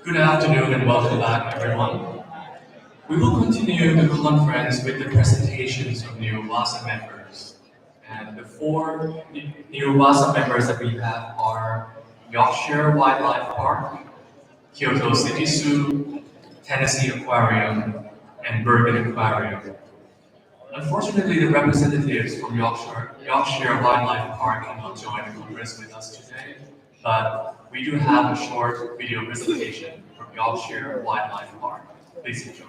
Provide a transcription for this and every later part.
Good afternoon and welcome back, everyone. We will continue the conference with the presentations of new WAZA members. And the four new WAZA members that we have are Yorkshire Wildlife Park, Kyoto City Zoo, Tennessee Aquarium, and Bergen Aquarium. Unfortunately, the representatives from Yorkshire Wildlife Park cannot join the conference with us today, but we do have a short video presentation from Yorkshire Wildlife Park. Please enjoy.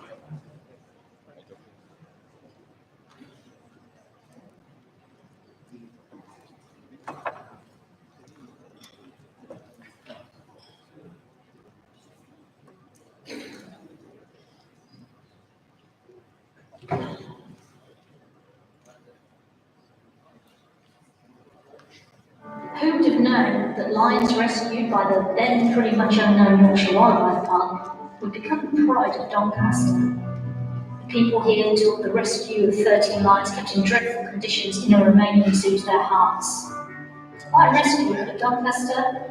Who would have known that lions rescued by the then pretty much unknown Yorkshire Wildlife Park would become the pride of Doncaster? The people here took the rescue of 13 lions kept in dreadful conditions in a Romanian zoo to their hearts. Lion rescue at Doncaster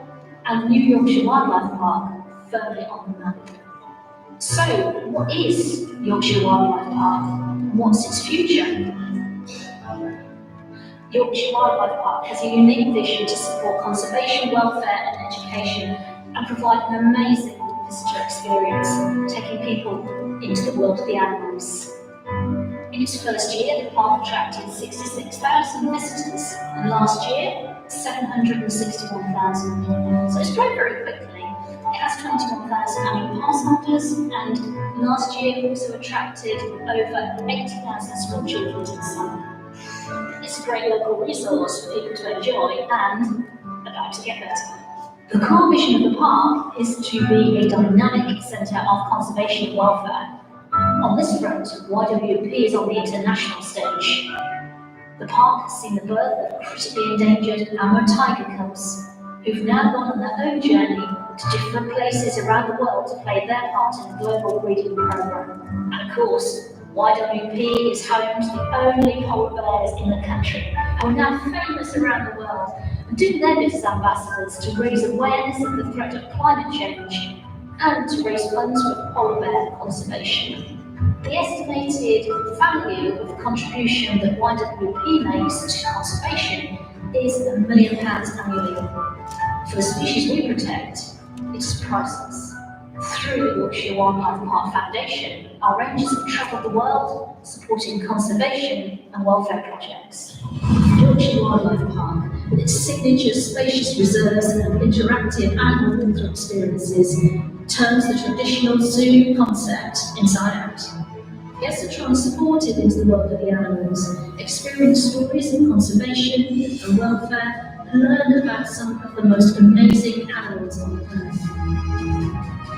and the new Yorkshire Wildlife Park firmly on the map. So, what is Yorkshire Wildlife Park and what's its future? Yorkshire Wildlife Park has a unique vision to support conservation, welfare and education and provide an amazing visitor experience, taking people into the world of the animals. In its first year, the park attracted 66,000 visitors, and last year, 761,000. So it's grown very quickly. It has 21,000 annual pass holders, and last year also attracted over 80,000 school children to the summer. It's a great local resource for people to enjoy and about to get better. The core vision of the park is to be a dynamic centre of conservation and welfare. On this front, YWP is on the international stage. The park has seen the birth of critically endangered Amur tiger cubs, who've now gone on their own journey to different places around the world to play their part in the global breeding programme. And of course, YWP is home to the only polar bears in the country, who are now famous around the world and do their bit as ambassadors to raise awareness of the threat of climate change and to raise funds for polar bear conservation. The estimated value of the contribution that YWP makes to conservation is £1 million annually. For the species we protect, it's priceless. Through the Yorkshire Wildlife Park Foundation, our rangers have travelled the world supporting conservation and welfare projects. Yorkshire Wildlife Park, with its signature spacious reserves and interactive animal walkthrough experiences, turns the traditional zoo concept inside out. Guests are transported into the world of the animals, experience stories of conservation and welfare, and learn about some of the most amazing animals on earth.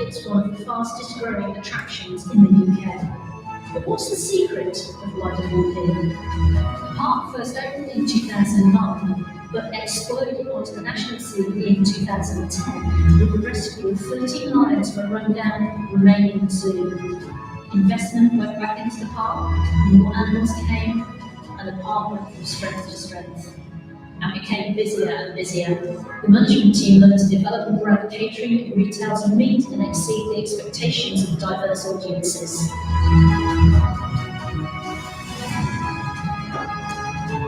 It's one of the fastest growing attractions in the UK. But what's the secret of YWP? The park first opened in 2009, but exploded onto the national scene in 2010 with the rescue of 13 lions from a rundown Romanian zoo. Investment went back into the park, more animals came, and the park went from strength to strength and became busier and busier. The management team learned to develop and grow catering, retail to meet and exceed the expectations of diverse audiences.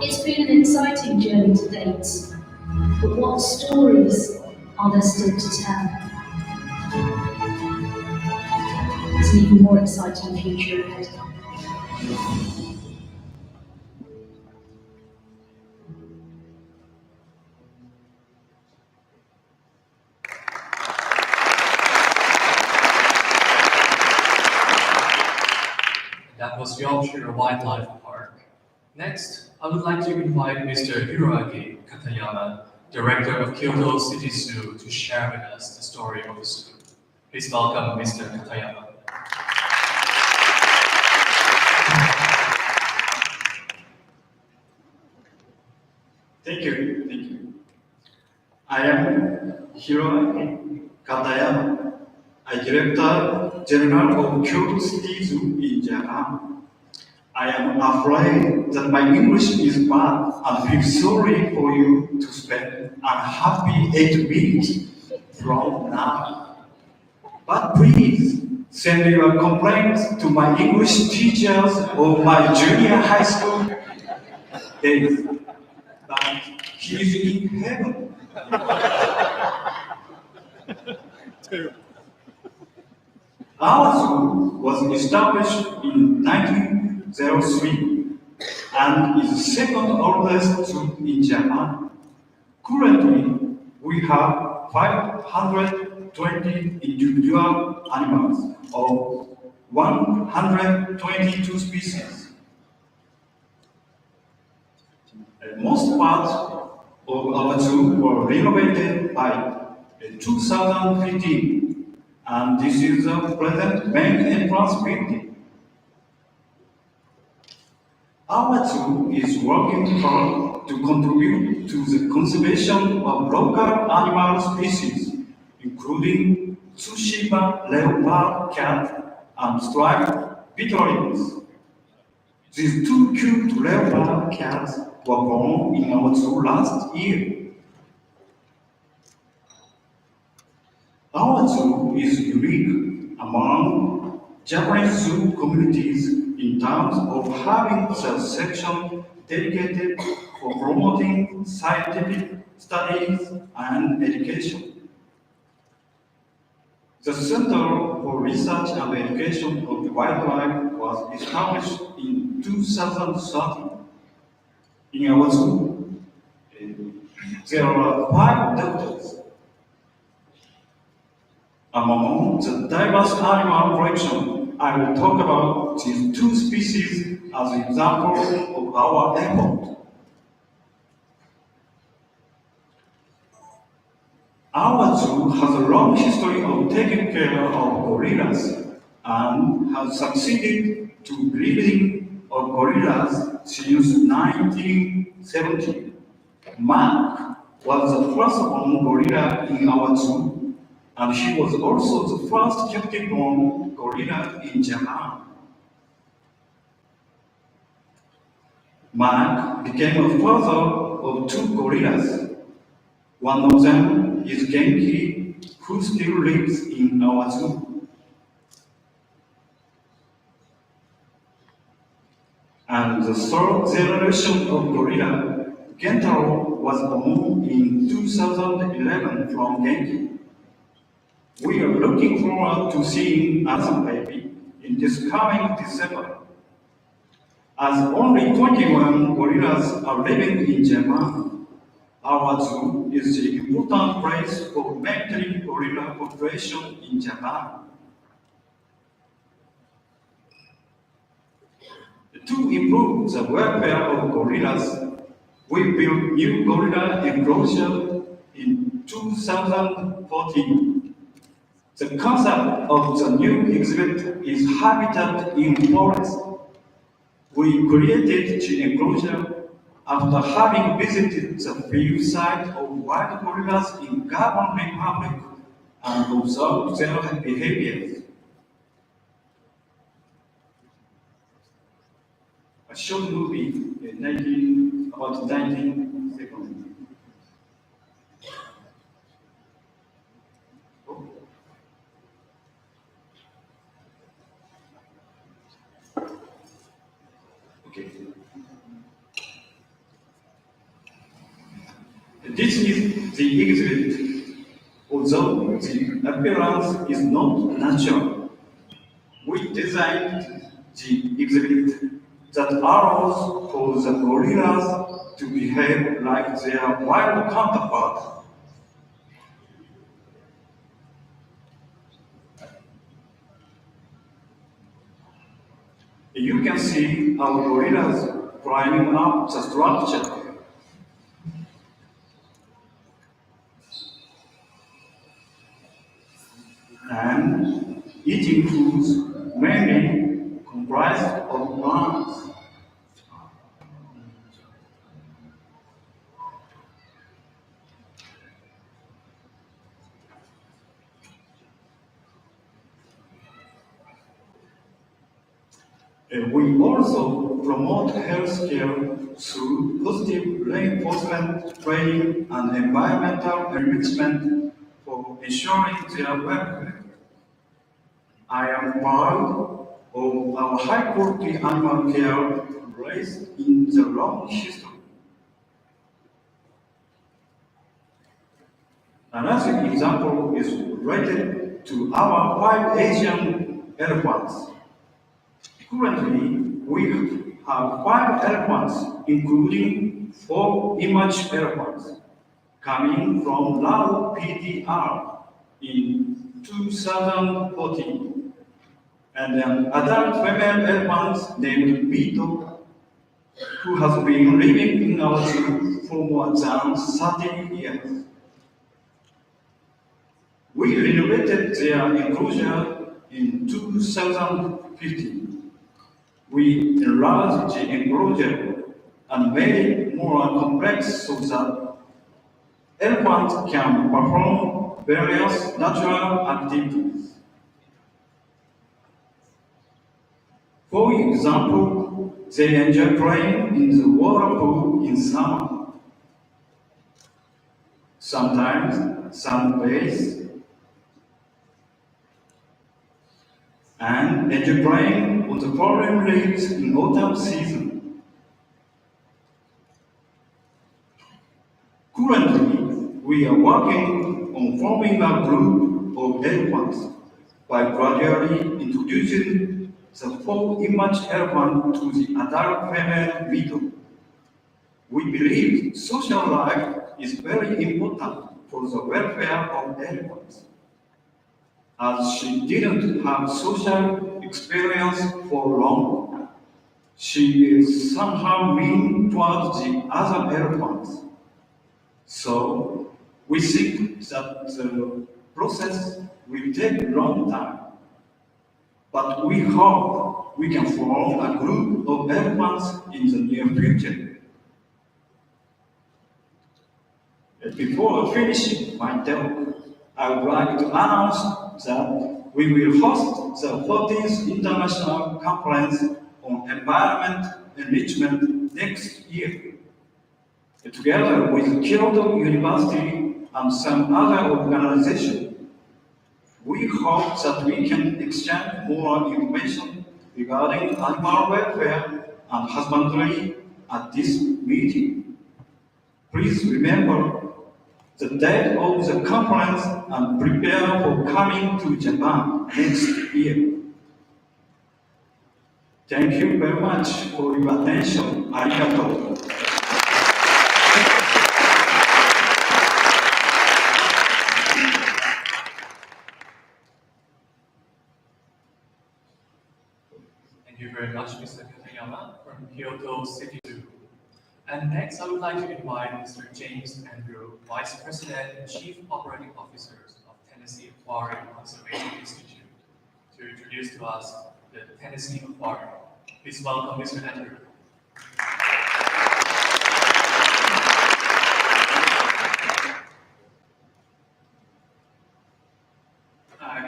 It's been an exciting journey to date, but what stories are there still to tell? has an even more exciting future ahead. That was Yorkshire Wildlife Park. Next, I would like to invite Mr. Hiroaki Katayama, Director of Kyoto City Zoo, to share with us the story of the zoo. Please welcome Mr. Katayama. Thank you. I am Hiroaki Katayama. I Director General of Kyoto City Zoo in Japan. I am afraid that my English is bad and feel sorry for you to spend unhappy 8 minutes from now. But please send your complaints to my English teachers of my junior high school days. But he is in heaven. Our zoo was established in 1903 and is the second oldest zoo in Japan. Currently, we have 520 individual animals of 122 species. Most parts of our zoo were renovated by 2015, and this is the present main entrance building. Our zoo is working hard to contribute to the conservation of local animal species, including Tsushima leopard cat and striped beetles. These two cute leopard cats were born in our zoo last year. Our zoo is unique among Japanese zoo communities in terms of having a section dedicated for promoting scientific studies and education. The Center for Research and Education of Wildlife was established in 2013. In our zoo, there are 5 doctors. Among the diverse animal collection, I will talk about these 2 species as examples of our effort. Our zoo has a long history of taking care of gorillas and has succeeded to breeding of gorillas since 1970. Mark was the first born gorilla in our zoo, and he was also the first captive-born gorilla in Japan. Mark became a father of 2 gorillas. One of them is Genki, who still lives in our zoo. And the 3rd generation of gorilla, Gentaro, was born in 2011 from Genki. We are looking forward to seeing another baby in this coming December. As only 21 gorillas are living in Japan, our zoo is the important place for maintaining gorilla population in Japan. To improve the welfare of gorillas, we built new gorilla enclosure in 2014. The concept of the new exhibit is Habitat in Forest. We created the enclosure after having visited the field site of wild gorillas in Gabon Republic and observed their behaviors. A short movie, about 19 seconds. Okay. This is the exhibit, although the appearance is not natural. We designed the exhibit that allows for the gorillas to behave like their wild counterparts. You can see our gorillas climbing up the structure. And eating foods mainly comprised of plants. We also promote healthcare through positive reinforcement training and environmental enrichment for ensuring their welfare. I am proud of our high-quality animal care raised in the long history. Another example is related to our 5 Asian elephants. Currently, we have 5 elephants, including 4 image elephants, coming from Lao PDR in 2014, and an adult female elephant named Mito, who has been living in our zoo for more than 30 years. We renovated their enclosure in 2015. We enlarged the enclosure and made it more complex so that elephants can perform various natural activities. For example, they enjoy playing in the water pool in summer. Sometimes sunbathe and enjoy playing on the fallen leaves in autumn season. Currently, we are working on forming a group of elephants by gradually introducing the 4 image elephant to the adult female Mito. We believe social life is very important for the welfare of elephants. As she didn't have social experience for long, she is somehow mean towards the other elephants. So we think that the process will take a long time. But we hope we can form a group of elephants in the near future. Before finishing my talk, I would like to announce that we will host the 14th International Conference on Environment Enrichment next year. Together with Kyoto University and some other organizations, we hope that we can exchange more information regarding animal welfare and husbandry at this meeting. Please remember the date of the conference and prepare for coming to Japan next year. Thank you very much for your attention. Arigato. Thank you very much, Mr. Katayama from Kyoto City Zoo. And next, I would like to invite Mr. James Andrew, Vice President and Chief Operating Officer of Tennessee Aquarium Conservation Institute, to introduce to us the Tennessee Aquarium. Please welcome Mr. Andrew.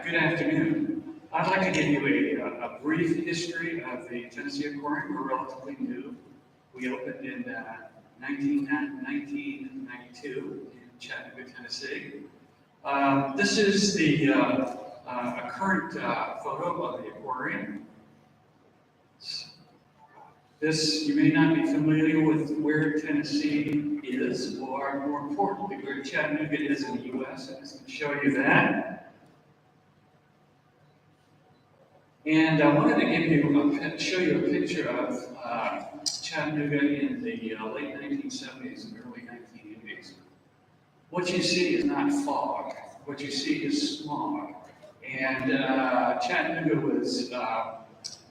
Good afternoon. I'd like to give you a brief history of the Tennessee Aquarium. We're relatively new. We opened in 1992 in Chattanooga, Tennessee. This is the a current photo of the aquarium. This, you may not be familiar with where Tennessee is, or more importantly, where Chattanooga is in the U.S. I'm just going to show you that. And I wanted to show you a picture of Chattanooga in the late 1970s and early 1980s. What you see is not fog. What you see is smog. And Chattanooga was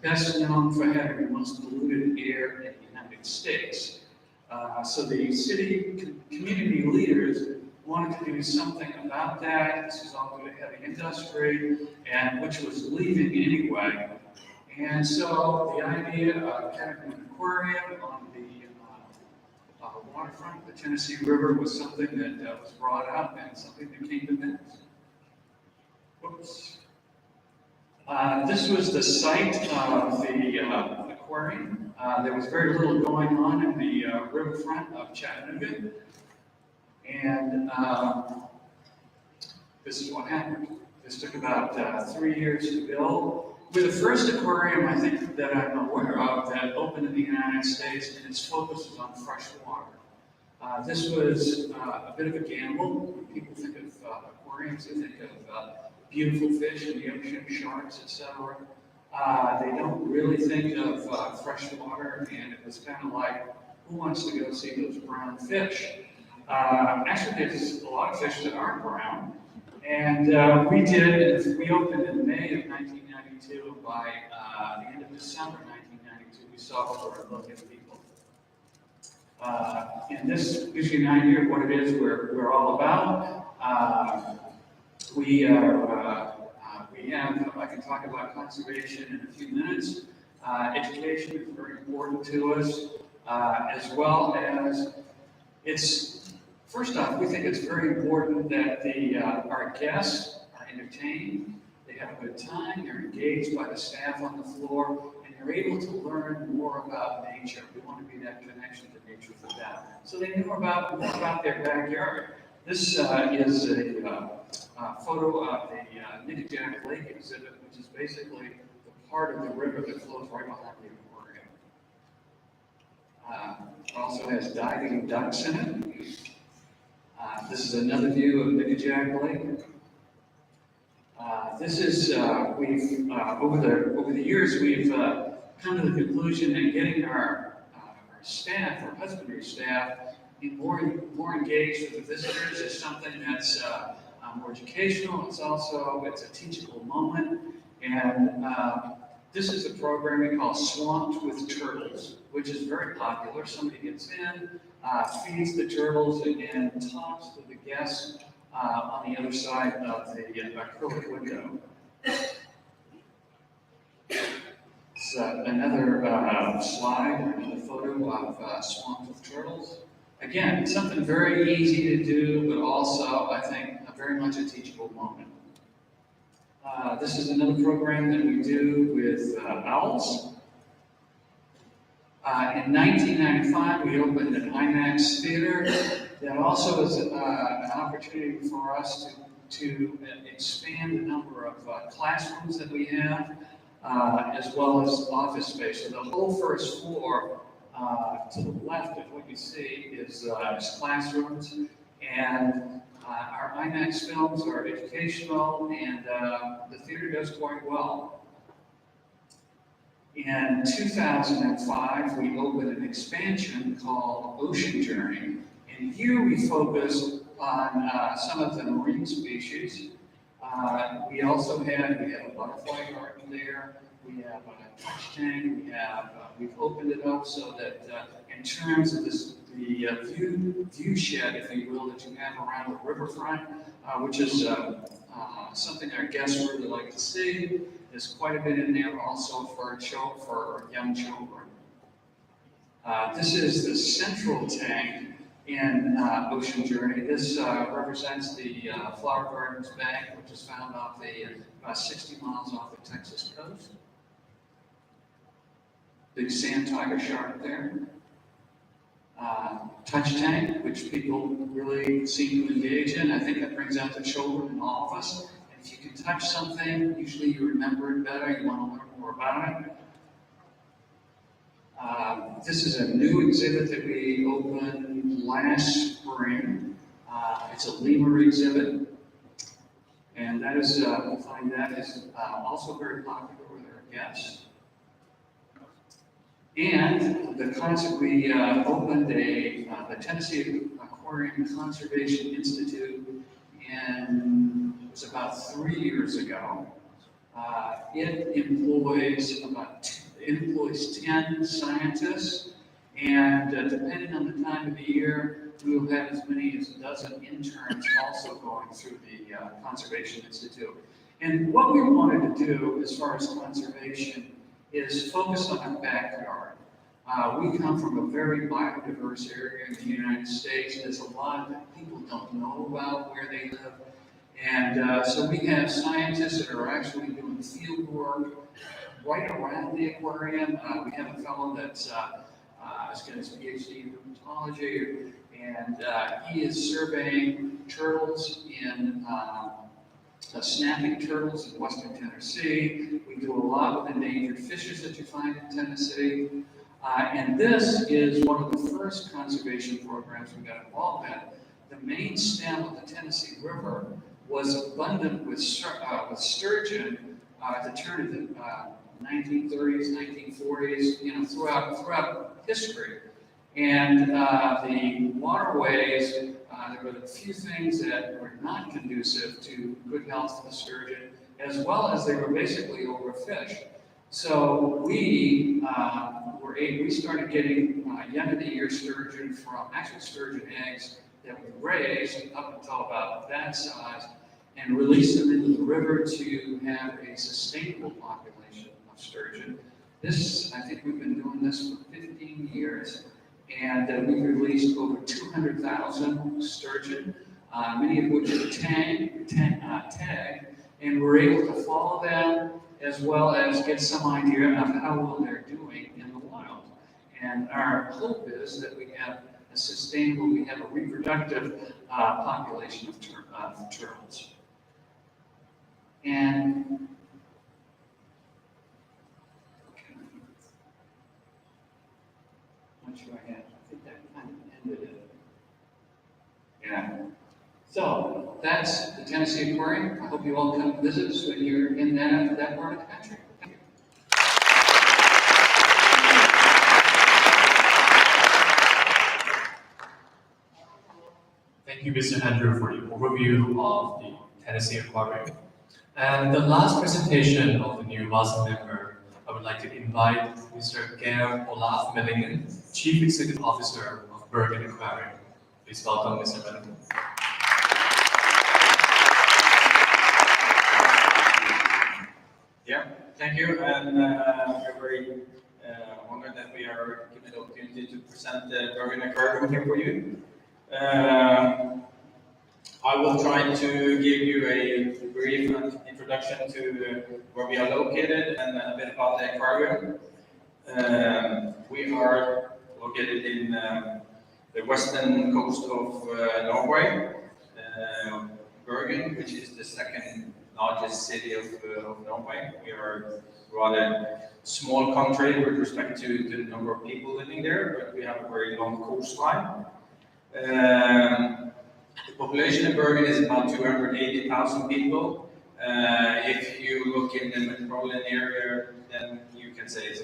best known for having the most polluted air in the United States. So the city community leaders wanted to do something about that. This was all due to heavy industry, and which was leaving anyway. And so the idea of having an aquarium on the waterfront of the Tennessee River was something that was brought up and something that came to pass. Whoops. This was the site of the aquarium. There was very little going on in the riverfront of Chattanooga. And this is what happened. This took about 3 years to build. We're the first aquarium, I think, that I'm aware of that opened in the United States, and its focus was on fresh water. This was a bit of a gamble. When people think of aquariums, they think of beautiful fish in the ocean, sharks, etc. They don't really think of fresh water, and it was kind of like, who wants to go see those brown fish? Actually, there's a lot of fish that aren't brown, and we opened in May of 1992, and by the end of December 1992, we saw over 1 million people. And this gives you an idea of what it is we're all about. We have, I can talk about conservation in a few minutes. Education is very important to us, as well as first off, we think it's very important that our guests are entertained, they have a good time, they're engaged by the staff on the floor, and they're able to learn more about nature. We want to be that connection to nature for them. So they know more about their backyard. This is a photo of the Nickajack Lake exhibit, which is basically the part of the river that flows right behind the aquarium. It also has diving ducks in it. This is another view of Nickajack Lake. This is over the years we've come to the conclusion that getting our staff, our husbandry staff, more engaged with the visitors is something that's more educational. It's a teachable moment, and this is a program we call Swamped with Turtles, which is very popular. Somebody gets in, feeds the turtles, and talks to the guests on the other side of the acrylic window. It's another slide, another photo of Swamped with Turtles. Again, something very easy to do, but also, I think, very much a teachable moment. This is another program that we do with owls. In 1995, we opened an IMAX theater. That also is an opportunity for us to expand the number of classrooms that we have, as well as office space. So the whole first floor to the left of what you see is classrooms, and our IMAX films are educational, and the theater does quite well. In 2005, we opened an expansion called Ocean Journey, and here we focus on some of the marine species. We also have a butterfly garden there. We have a touch tank. We've opened it up so that in terms of the view shed, if you will, that you have around the riverfront, which is something our guests really like to see. There's quite a bit in there also for young children. This is the central tank in Ocean Journey. This represents the Flower Gardens Bank, which is found off about 60 miles off the Texas coast. Big sand tiger shark there. Touch tank, which people really seem to engage in. I think that brings out the children in all of us. And if you can touch something, usually you remember it better, you want to learn more about it. This is a new exhibit that we opened last spring. It's a lemur exhibit. And that is, we find that is also very popular with our Yes. And we opened the Tennessee Aquarium Conservation Institute it was about 3 years ago. It employs 10 scientists, and depending on the time of the year, we will have as many as a dozen interns also going through the Conservation Institute. And what we wanted to do as far as conservation is focus on our backyard. We come from a very biodiverse area in the United States. There's a lot that people don't know about where they live. And so we have scientists that are actually doing field work right around the aquarium. We have a fellow that's got his PhD in rheumatology, and he is surveying turtles snapping turtles in western Tennessee. We do a lot with endangered fishes that you find in Tennessee. And this is one of the first conservation programs we got involved in. The main stem of the Tennessee River was abundant with sturgeon at the turn of the 1930s, 1940s, throughout history. And the waterways, there were a few things that were not conducive to good health for the sturgeon, as well as they were basically overfished. So we started getting young of the year sturgeon sturgeon eggs that we raised up until about that size and released them into the river to have a sustainable population of sturgeon. I think we've been doing this for 15 years, and we've released over 200,000 sturgeon, many of which are tagged, and we're able to follow them as well as get some idea of how well they're doing in the wild. And our hope is that we have a reproductive population of turtles. And not sure I think that kind of ended it. Yeah. So that's the Tennessee Aquarium. I hope you all come visit us when you're in that part of the country. Thank you. Thank you, Mr. Andrew, for the overview of the Tennessee Aquarium. And the last presentation of the new WAZA member, I would like to invite Mr. Geir Olaf Mellingen, Chief Executive Officer of Bergen Aquarium. Please welcome Mr. Mellingen. Yeah, thank you, and we're very honored that we are given the opportunity to present the Bergen Aquarium here for you. I will try to give you a brief introduction to where we are located and a bit about the aquarium. We are located in the western coast of Norway, Bergen, which is the second largest city of Norway. We are a rather small country with respect to the number of people living there, but we have a very long coastline. The population of Bergen is about 280,000 people. If you look in the metropolitan area, then you can say it's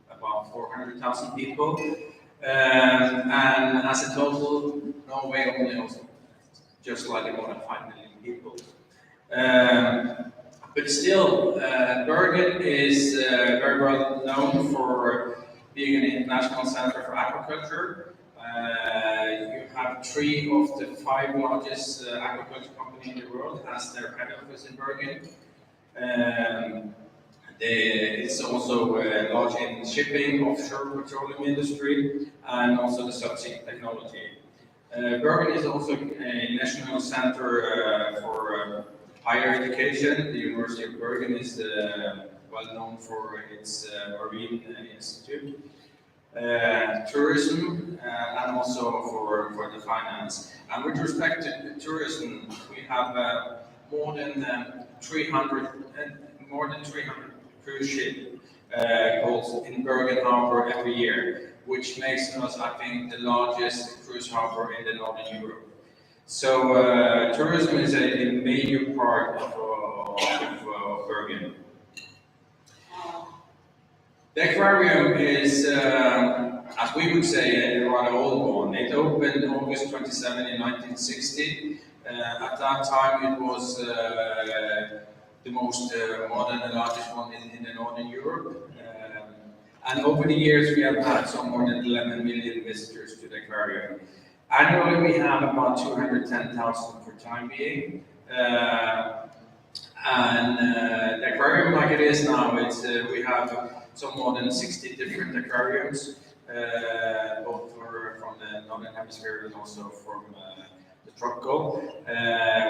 about 400,000 people. And as a total, Norway only has just slightly more than 5 million people. But still, Bergen is very well known for being an international center for aquaculture. You have 3 of the 5 largest aquaculture companies in the world has their head office in Bergen. It's also large in shipping, offshore petroleum industry, and also the subsea technology. Bergen is also a national center for higher education. The University of Bergen is well known for its marine institute. Tourism, and also for the finance. And with respect to tourism, we have more than 300 cruise ship calls in Bergen Harbor every year, which makes us, I think, the largest cruise harbor in the Northern Europe. So tourism is a major part of Bergen. The aquarium is, as we would say, a rather old one. It opened August 27 in 1960. At that time, it was the most modern and largest one in the Northern Europe. And over the years, we have had some more than 11 million visitors to the aquarium. Annually, we have about 210,000 for time being. The aquarium, like it is now, it's we have some more than 60 different aquariums, both from the northern hemisphere and also from the tropical.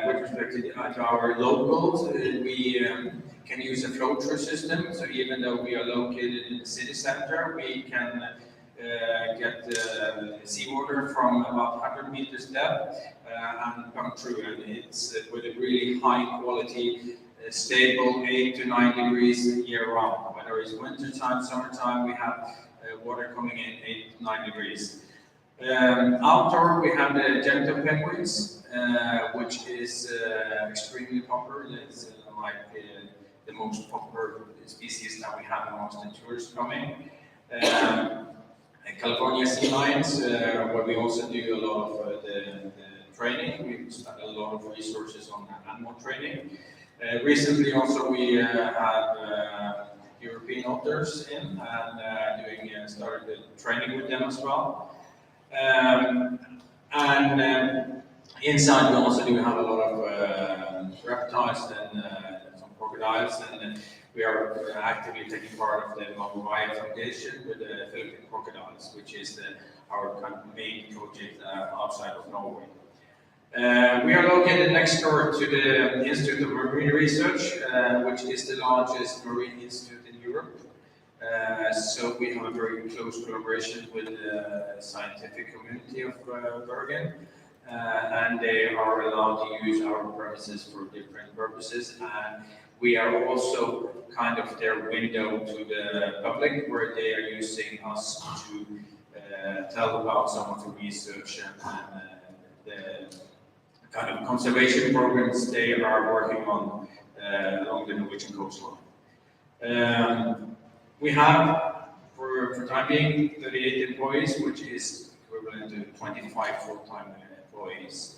With respect to our locals, we can use a flow-through system. So even though we are located in the city center, we can get seawater from about 100 meters depth and come through. And it's with a really high quality, stable 8 to 9 degrees year round. Whether it's winter time, summertime, we have water coming in 8 to 9 degrees. Outdoor, we have the genital penguins, which is extremely popular. It's like the most popular species that we have amongst the tourists coming. California sea lions, where we also do a lot of the training. We spend a lot of resources on animal training. Recently, also we had European otters in and started training with them as well. Inside we also do have a lot of reptiles and some crocodiles, and we are actively taking part of the WAZA Foundation with the Philippine crocodiles, which is our kind of main project outside of Norway. We are located next door to the Institute of Marine Research, which is the largest marine institute in Europe. So we have a very close collaboration with the scientific community of Bergen, and they are allowed to use our premises for different purposes. And we are also kind of their window to the public, where they are using us to tell about some of the research and the kind of conservation programs they are working on along the Norwegian coastline. We have, for time being, 38 employees, which is equivalent to 25 full-time employees.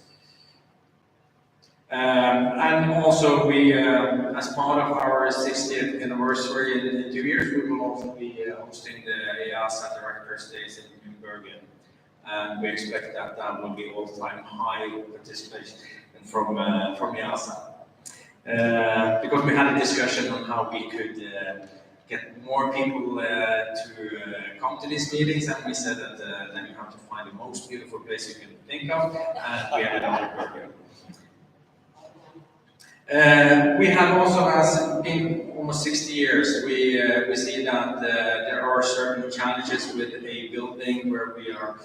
And also, we, as part of our 60th anniversary in 2 years, we will also be hosting the EASA Directors Days in Bergen. And we expect that will be all-time high participation from EASA. Because we had a discussion on how we could get more people to come to these meetings, and we said that then you have to find the most beautiful place you can think of, and we ended up in Bergen. We have also, as been almost 60 years, we see that there are certain challenges with a building where we are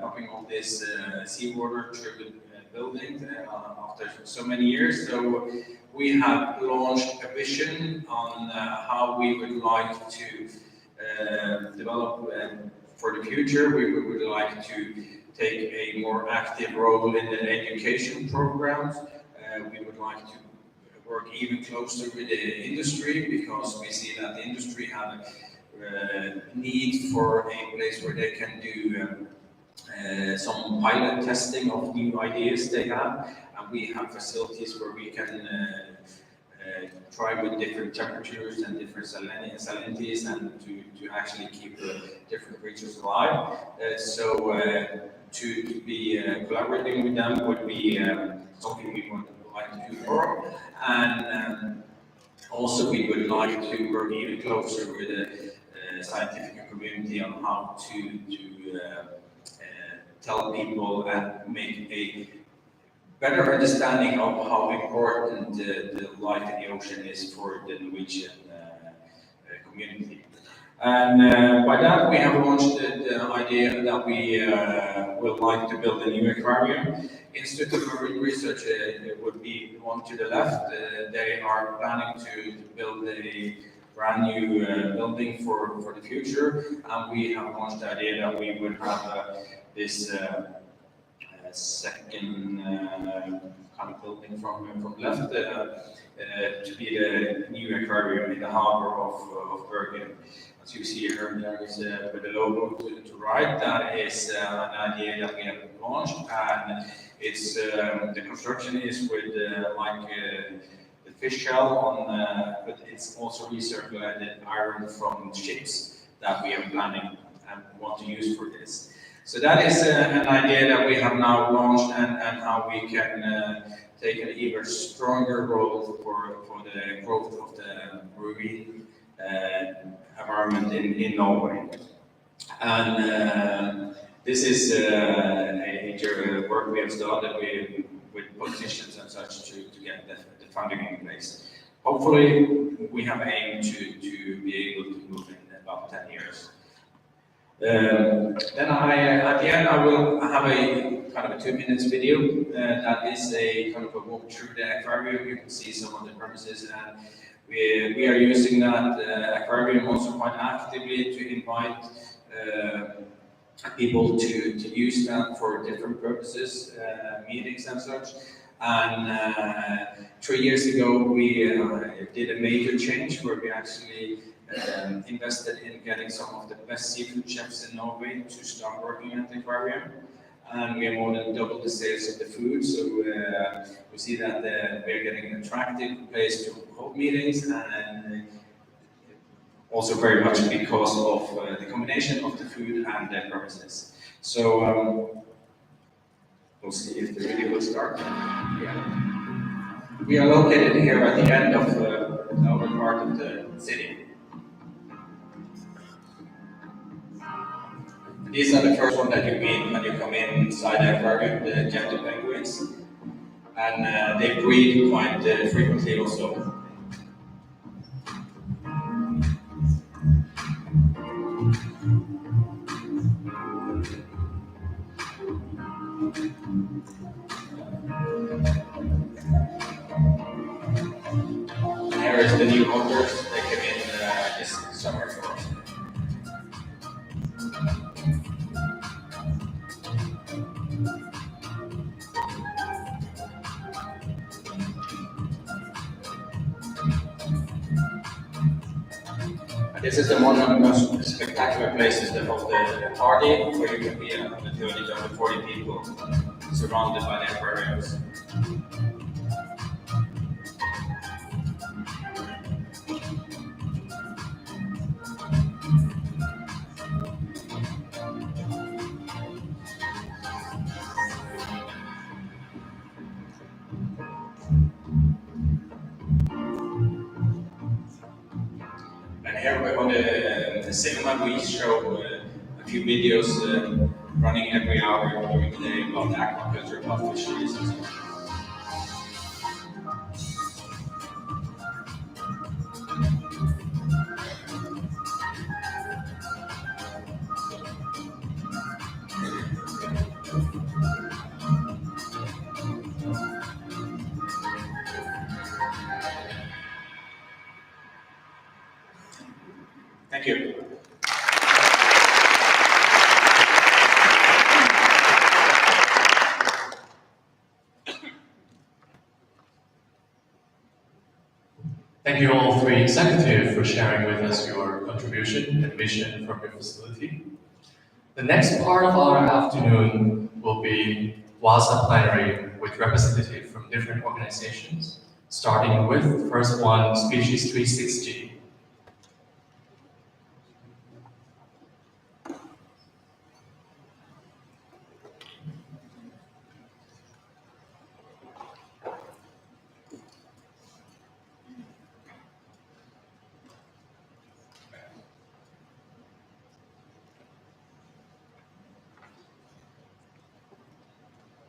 pumping all this seawater through the building after so many years. So we have launched a vision on how we would like to develop for the future. We would like to take a more active role in the education programs. We would like to work even closer with the industry, because we see that the industry have a need for a place where they can do some pilot testing of new ideas they have, and we have facilities where we can try with different temperatures and different salinities, and to actually keep different creatures alive. To be collaborating with them would be something we would like to do more, and also we would like to work even closer with the scientific community on how to tell people and make a better understanding of how important the life in the ocean is for the Norwegian community. And by that, we have launched the idea that we would like to build a new aquarium. Institute of Marine Research would be the one to the left. They are planning to build a brand new building for the future, and we have launched the idea that we would have this second kind of building from left to be the new aquarium in the harbor of Bergen. As you see here, there is with the logo to right. That is an idea that we have launched, and it's the construction is with the fish shell on, but it's also recirculated iron from ships that we are planning and want to use for this. So that is an idea that we have now launched, and how we can take an even stronger role for the growth of the marine environment in Norway. And this is a work we have started with politicians and such to get the funding in place. Hopefully, we have aimed to be able to move in about 10 years. Then at the end, I will have a kind of a 2 minutes video that is a kind of a walk through the aquarium. You can see some of the premises, and we are using that aquarium also quite actively to invite people to use that for different purposes, meetings and such. And 3 years ago, we did a major change where we actually invested in getting some of the best seafood chefs in Norway to start working at the aquarium. And we have more than doubled the sales of the food, so we see that we're getting an attractive place to hold meetings, and also very much because of the combination of the food and the premises. So we'll see if the video will start. Yeah. We are located here at the end of the northern part of the city. These are the first one that you meet when you come inside the aquarium, the gentle penguins. And they breed quite frequently also. And here is the new owners. They came in this summer for us. This is one of the most spectacular places of the party, where you can be 130 to 140 people surrounded by the aquariums. And here on the cinema, we show a few videos running every hour during the day about aquaculture, about fisheries and so on. Thank you. Thank you all three executives for sharing with us your contribution and vision for your facility. The next part of our afternoon will be WAZA plenary with representatives from different organizations, starting with the first one, Species 360.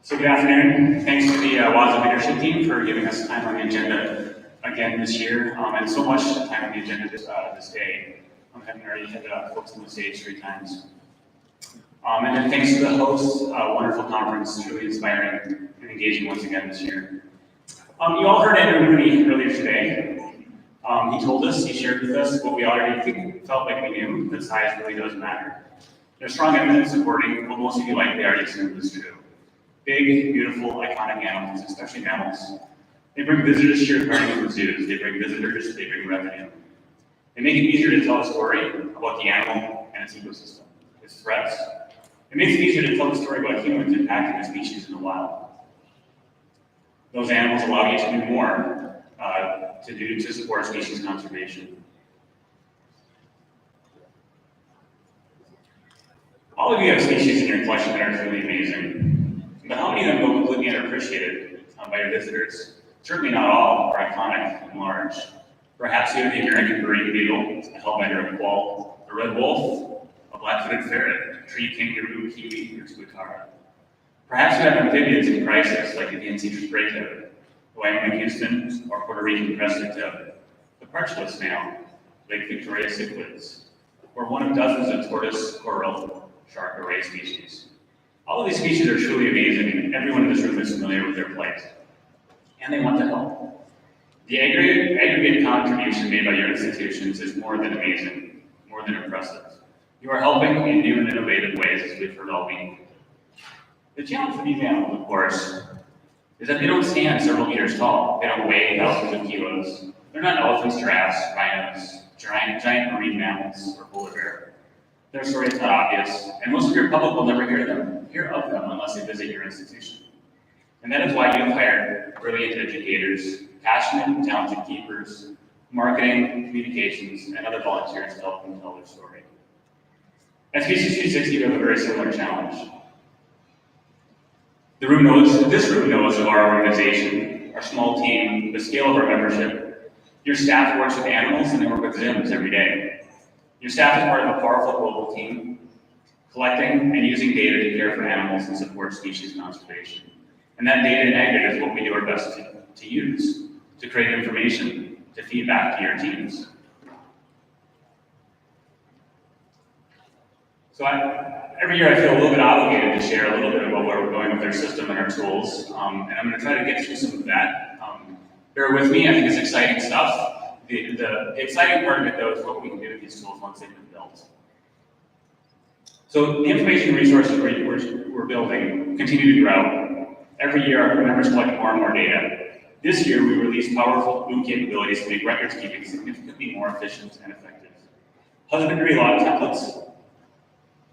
So good afternoon. Thanks to the WAZA leadership team for giving us time on the agenda again this year, and so much time on the agenda this day. Having already had folks on the stage 3 times. And then thanks to the hosts, wonderful conference, truly inspiring and engaging once again this year. You all heard Andrew Mooney earlier today. He told us, he shared with us what we already felt like we knew, that size really does matter. There's strong evidence supporting what most of you likely already assumed was true. Big, beautiful, iconic animals, especially mammals. They bring visitors to your aquariums and zoos. They bring visitors, they bring revenue. They make it easier to tell a story about the animal and its ecosystem, its threats. It makes it easier to tell the story about humans impacting the species in the wild. Those animals allow you to do more to support species conservation. All of you have species in your collection that are truly amazing, but how many of them go completely underappreciated by your visitors? Certainly not all are iconic and large. Perhaps you have the American green beetle, a hellbender quoll, a red wolf, a black-footed ferret, a tree kangaroo, kiwi, or tuatara. Perhaps you have amphibians in crisis, like the DNC spray tip, the Wyoming Houston, or Puerto Rican crested tip, the parchlet snail, Lake Victoria cichlids, or one of dozens of tortoise, coral, shark, or ray species. All of these species are truly amazing, and everyone in this room is familiar with their plight. And they want to help. The aggregate contribution made by your institutions is more than amazing, more than impressive. You are helping in new and innovative ways, as we've heard all week. The challenge for these animals, of course, is that they don't stand several meters tall. They don't weigh thousands of kilos. They're not elephants, giraffes, rhinos, giant marine mammals, or polar bear. Their story is not obvious, and most of your public will never hear of them unless they visit your institution. And that is why you've hired brilliant educators, passionate and talented keepers, marketing, communications, and other volunteers to help them tell their story. At Species 360, we have a very similar challenge. This room knows of our organization, our small team, the scale of our membership. Your staff works with animals and they work with ZIMS every day. Your staff is part of a powerful global team, collecting and using data to care for animals and support species conservation. And that data in aggregate is what we do our best to use, to create information, to feed back to your teams. So every year I feel a little bit obligated to share a little bit about where we're going with our system and our tools, and I'm going to try to get through some of that. Bear with me, I think it's exciting stuff. The exciting part of it, though, is what we can do with these tools once they've been built. So the information resources we're building continue to grow. Every year, our members collect more and more data. This year, we released powerful new capabilities to make records keeping significantly more efficient and effective. Husbandry Log Templates.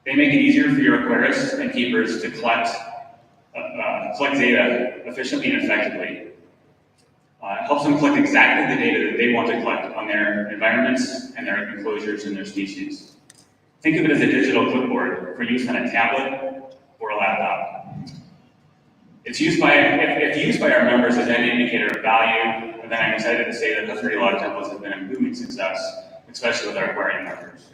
They make it easier for your aquarists and keepers to collect data efficiently and effectively. It helps them collect exactly the data that they want to collect on their environments and their enclosures and their species. Think of it as a digital clipboard for use on a tablet or a laptop. If used by our members as an indicator of value, then I'm excited to say that Husbandry Log Templates has been a booming success, especially with our aquarium members.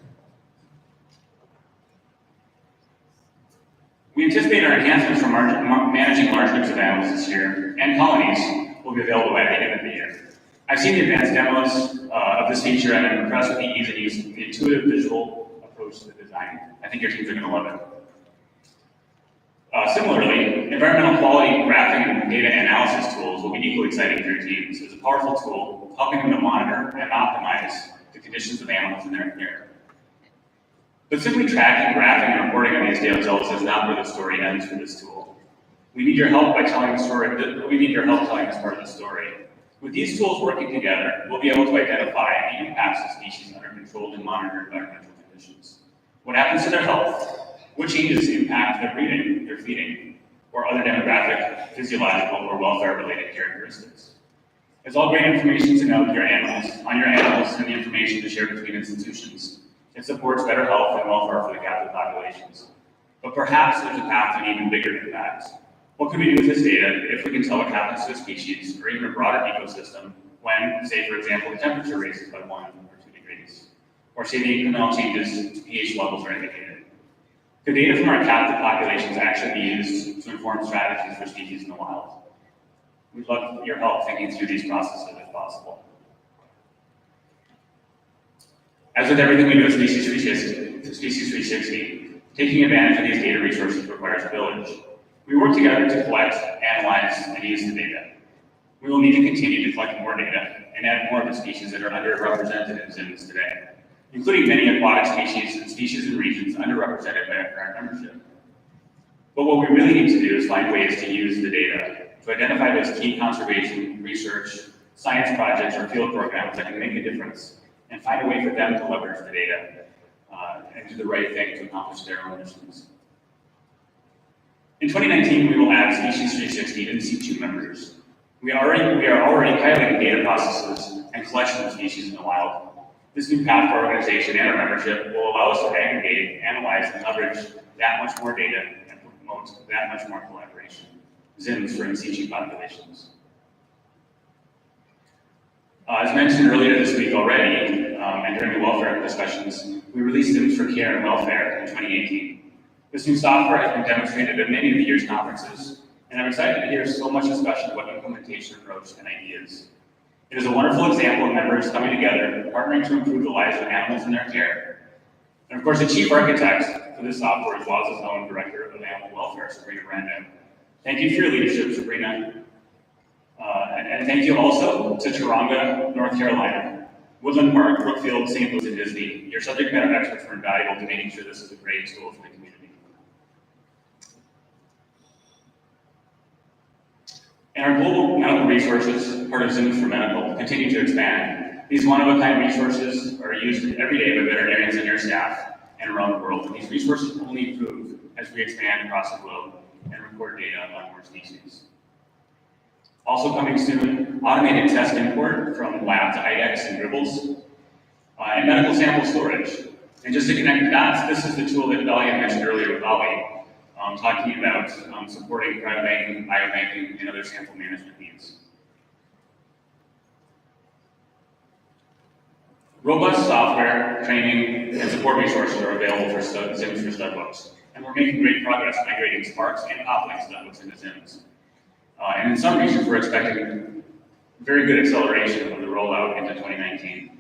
We anticipate our enhancements for managing large groups of animals this year and colonies will be available by the end of the year. I've seen the advanced demos of this feature and I'm impressed with the ease of use, the intuitive visual approach to the design. I think your teams are going to love it. Similarly, environmental quality graphing and data analysis tools will be equally exciting for your teams. It's a powerful tool helping them to monitor and optimize the conditions of animals in their care. But simply tracking, graphing, and reporting on these data results is not where the story ends for this tool. We need your help by telling the story. We need your help telling this part of the story. With these tools working together, we'll be able to identify the impacts of species under controlled and monitored environmental conditions. What happens to their health? What changes impact their breeding, their feeding, or other demographic, physiological, or welfare-related characteristics? It's all great information to know on your animals, and the information to share between institutions. It supports better health and welfare for the captive populations. But perhaps there's a path to an even bigger impact. What can we do with this data if we can tell what happens to a species or even a broader ecosystem when, say, for example, the temperature raises by 1 or 2 degrees, or say the incremental changes to pH levels are indicated? Could data from our captive populations actually be used to inform strategies for species in the wild? We'd love your help thinking through these processes if possible. As with everything we do at Species 360, taking advantage of these data resources requires a village. We work together to collect, analyze, and use the data. We will need to continue to collect more data and add more of the species that are underrepresented in ZIMS today, including many aquatic species and species in regions underrepresented by our current membership. But what we really need to do is find ways to use the data to identify those key conservation, research, science projects, or field programs that can make a difference, and find a way for them to leverage the data and do the right thing to accomplish their own missions. In 2019, we will add Species 360 in situ members. We are already piloting data processes and collection of species in the wild. This new path for organization and our membership will allow us to aggregate, analyze, and leverage that much more data and promote that much more collaboration. ZIMS for in situ populations. As mentioned earlier this week already, and during the welfare discussions, we released ZIMS for care and welfare in 2018. This new software has been demonstrated at many of the year's conferences, and I'm excited to hear so much discussion about implementation approach and ideas. It is a wonderful example of members coming together, partnering to improve the lives of animals in their care. And of course, the chief architect for this software is WAZA's own Director of Animal Welfare, Sabrina Brandon. Thank you for your leadership, Sabrina. And thank you also to Taronga, North Carolina, Woodland Park, Brookfield, St. Louis, and Disney. Your subject matter experts were invaluable to making sure this is a great tool for the community. And our global medical resources, part of ZIMS for Medical, continue to expand. These one-of-a-kind resources are used every day by veterinarians and their staff and around the world. And these resources only improve as we expand across the globe and record data on more species. Also coming soon, automated test import from lab to IDEX and Dribbles, and medical sample storage. And just to connect the dots, this is the tool that Dahlia mentioned earlier with Ali, talking about supporting cryobanking, biobanking, and other sample management needs. Robust software, training, and support resources are available for ZIMS for studbooks, and we're making great progress migrating Sparks and Poplink studbooks into ZIMS. And in some regions, we're expecting very good acceleration of the rollout into 2019.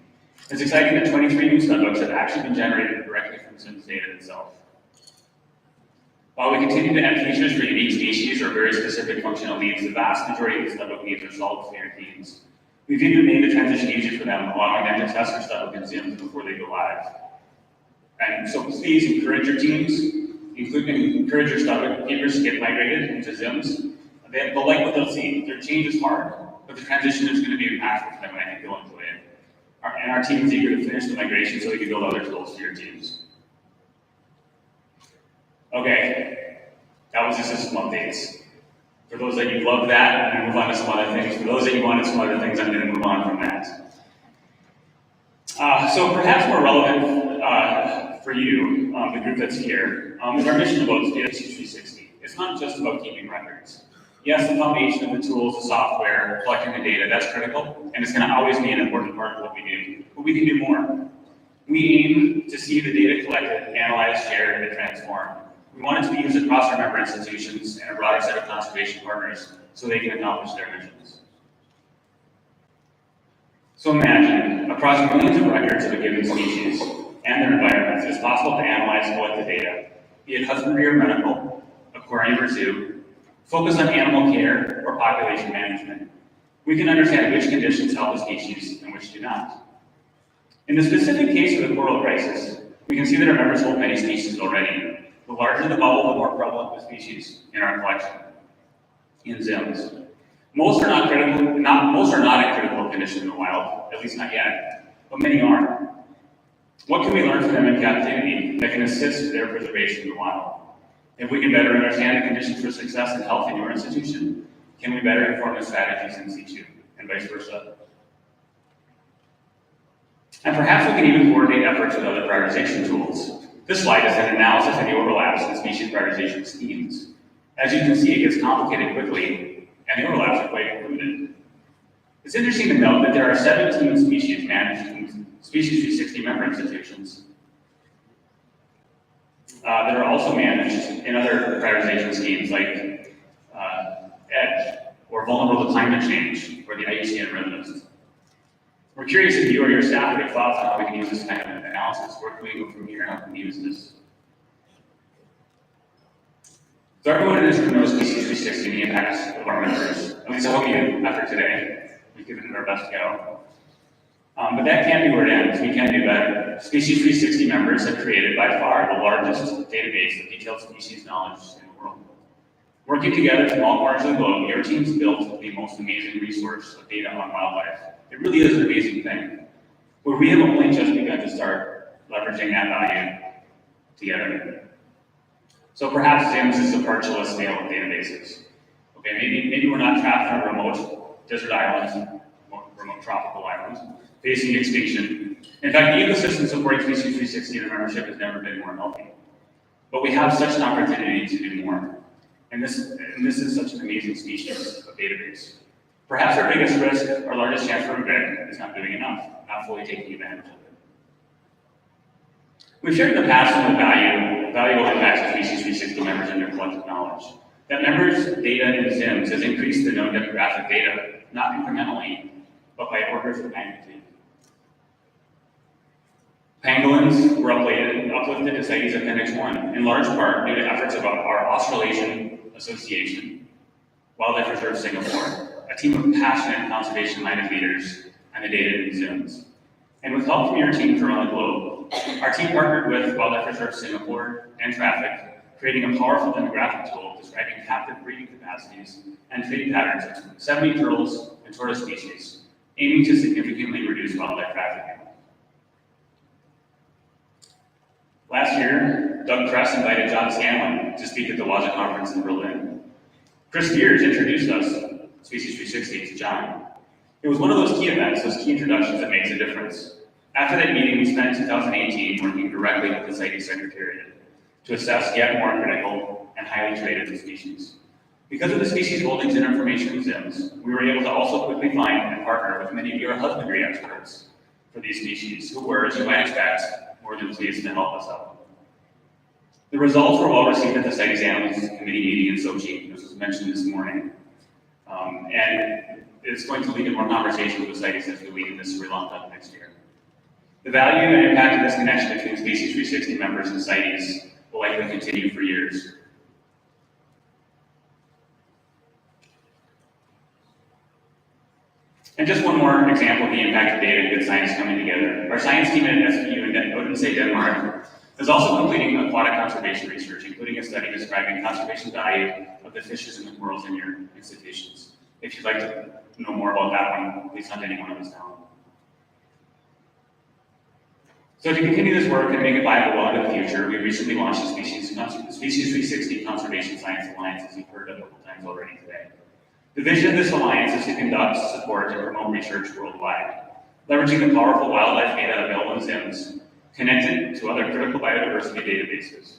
It's exciting that 23 new studbooks have actually been generated directly from ZIMS data itself. While we continue to add features for unique species or very specific functional needs, the vast majority of the studbook needs are solved for your teams. We've even made the transition easier for them, allowing them to test their studbook in ZIMS before they go live. And so please encourage your teams, encourage your studbook keepers to get migrated into ZIMS. They'll like what they'll see. Their change is hard, but the transition is going to be impactful for them, and I think they'll enjoy it. And our team is eager to finish the migration so we can build other tools for your teams. Okay, that was the system updates. For those that you love that, I'm going to move on to some other things. For those that you wanted some other things, I'm going to move on from that. So perhaps more relevant for you, the group that's here, is our mission about Species 360. It's not just about keeping records. Yes, the foundation of the tools, the software, collecting the data, that's critical, and it's going to always be an important part of what we do. But we can do more. We aim to see the data collected, analyzed, shared, and transformed. We want it to be used across our member institutions and a broader set of conservation partners so they can accomplish their missions. So imagine, across millions of records of a given species and their environments, it is possible to analyze and collect the data, be it husbandry or medical, aquarium or zoo, focus on animal care or population management. We can understand which conditions help a species and which do not. In the specific case of the coral crisis, we can see that our members hold many species already. The larger the bubble, the more prevalent the species in our collection in ZIMS. Most are not in critical condition in the wild, at least not yet, but many are. What can we learn from them in captivity that can assist their preservation in the wild? If we can better understand the conditions for success and health in your institution, can we better inform the strategies in situ, and vice versa? And perhaps we can even coordinate efforts with other prioritization tools. This slide is an analysis of the overlaps in species prioritization schemes. As you can see, it gets complicated quickly, and the overlaps are quite included. It's interesting to note that there are 17 species managed in Species 360 member institutions that are also managed in other prioritization schemes like EDGE, or Vulnerable to Climate Change, or the IUCN Red List. We're curious if you or your staff have thoughts on how we can use this kind of analysis. Where can we go from here? How can we use this? So everyone in this room knows Species 360 and the impacts of our members. At least I hope you, after today, we've given it our best go. But that can't be where it ends. We can do better. Species 360 members have created by far the largest database of detailed species knowledge in the world. Working together from all corners of the globe, your team's built the most amazing resource of data on wildlife. It really is an amazing thing, where we have only just begun to start leveraging that value together. So perhaps ZIMS is a partial scale of databases. Okay, maybe we're not trapped on a remote desert island, remote tropical island, facing extinction. In fact, the ecosystem supporting Species 360 and membership has never been more healthy. But we have such an opportunity to do more. And this is such an amazing species of database. Perhaps our biggest risk, our largest chance for regret, is not doing enough, not fully taking advantage of it. We've shared in the past some of the valuable impacts of Species 360 members and their collective knowledge. That members' data in ZIMS has increased the known demographic data, not incrementally, but by orders of magnitude. Pangolins were uplifted to CITES Appendix 1, in large part due to efforts of our Australasian Association, Wildlife Reserve Singapore, a team of passionate conservation-minded leaders, and the data in ZIMS. And with help from your teams around the globe, our team partnered with Wildlife Reserve Singapore and Traffic, creating a powerful demographic tool describing captive breeding capacities and trade patterns of 70 turtles and tortoise species, aiming to significantly reduce wildlife trafficking. Last year, Doug Kress invited John Scanlon to speak at the WAZA conference in Berlin. Chris Beers introduced us, Species 360, to John. It was one of those key events, those key introductions that makes a difference. After that meeting, we spent 2018 working directly with the CITES Secretariat to assess yet more critical and highly traded species. Because of the species holdings and information in ZIMS, we were able to also quickly find and partner with many of your husbandry experts for these species, who were, as you might expect, more than pleased to help us out. The results were well received at the CITES Analysts Committee meeting in Sochi, as was mentioned this morning. And it's going to lead to more conversation with the CITES as we lead into Sri Lanka next year. The value and impact of this connection between Species 360 members and CITES will likely continue for years. And just one more example of the impact of data and good science coming together. Our science team at SPU in Odense, Denmark, is also completing aquatic conservation research, including a study describing conservation value of the fishes and the corals in your institutions. If you'd like to know more about that one, please hunt any one of us down. So to continue this work and make it viable well into the future, we recently launched the Species 360 Conservation Science Alliance, as you've heard a couple times already today. The vision of this alliance is to conduct, support, and promote research worldwide, leveraging the powerful wildlife data available in ZIMS, connected to other critical biodiversity databases.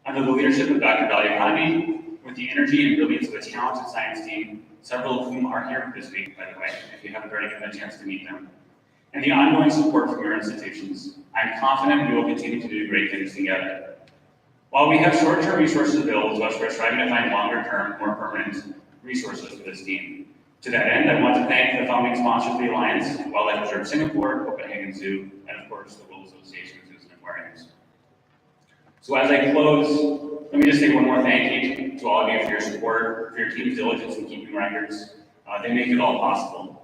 Under the leadership of Dr. Valiapandi, with the energy and brilliance of a talented science team, several of whom are here this week, by the way, if you haven't already had a chance to meet them, and the ongoing support from your institutions, I'm confident we will continue to do great things together. While we have short-term resources available to us, we're striving to find longer-term, more permanent resources for this team. To that end, I want to thank the founding sponsors of the Alliance, Wildlife Reserve Singapore, Copenhagen Zoo, and of course, the World Association of Zoos and Aquariums. So as I close, let me just say one more thank you to all of you for your support, for your team's diligence in keeping records. They make it all possible.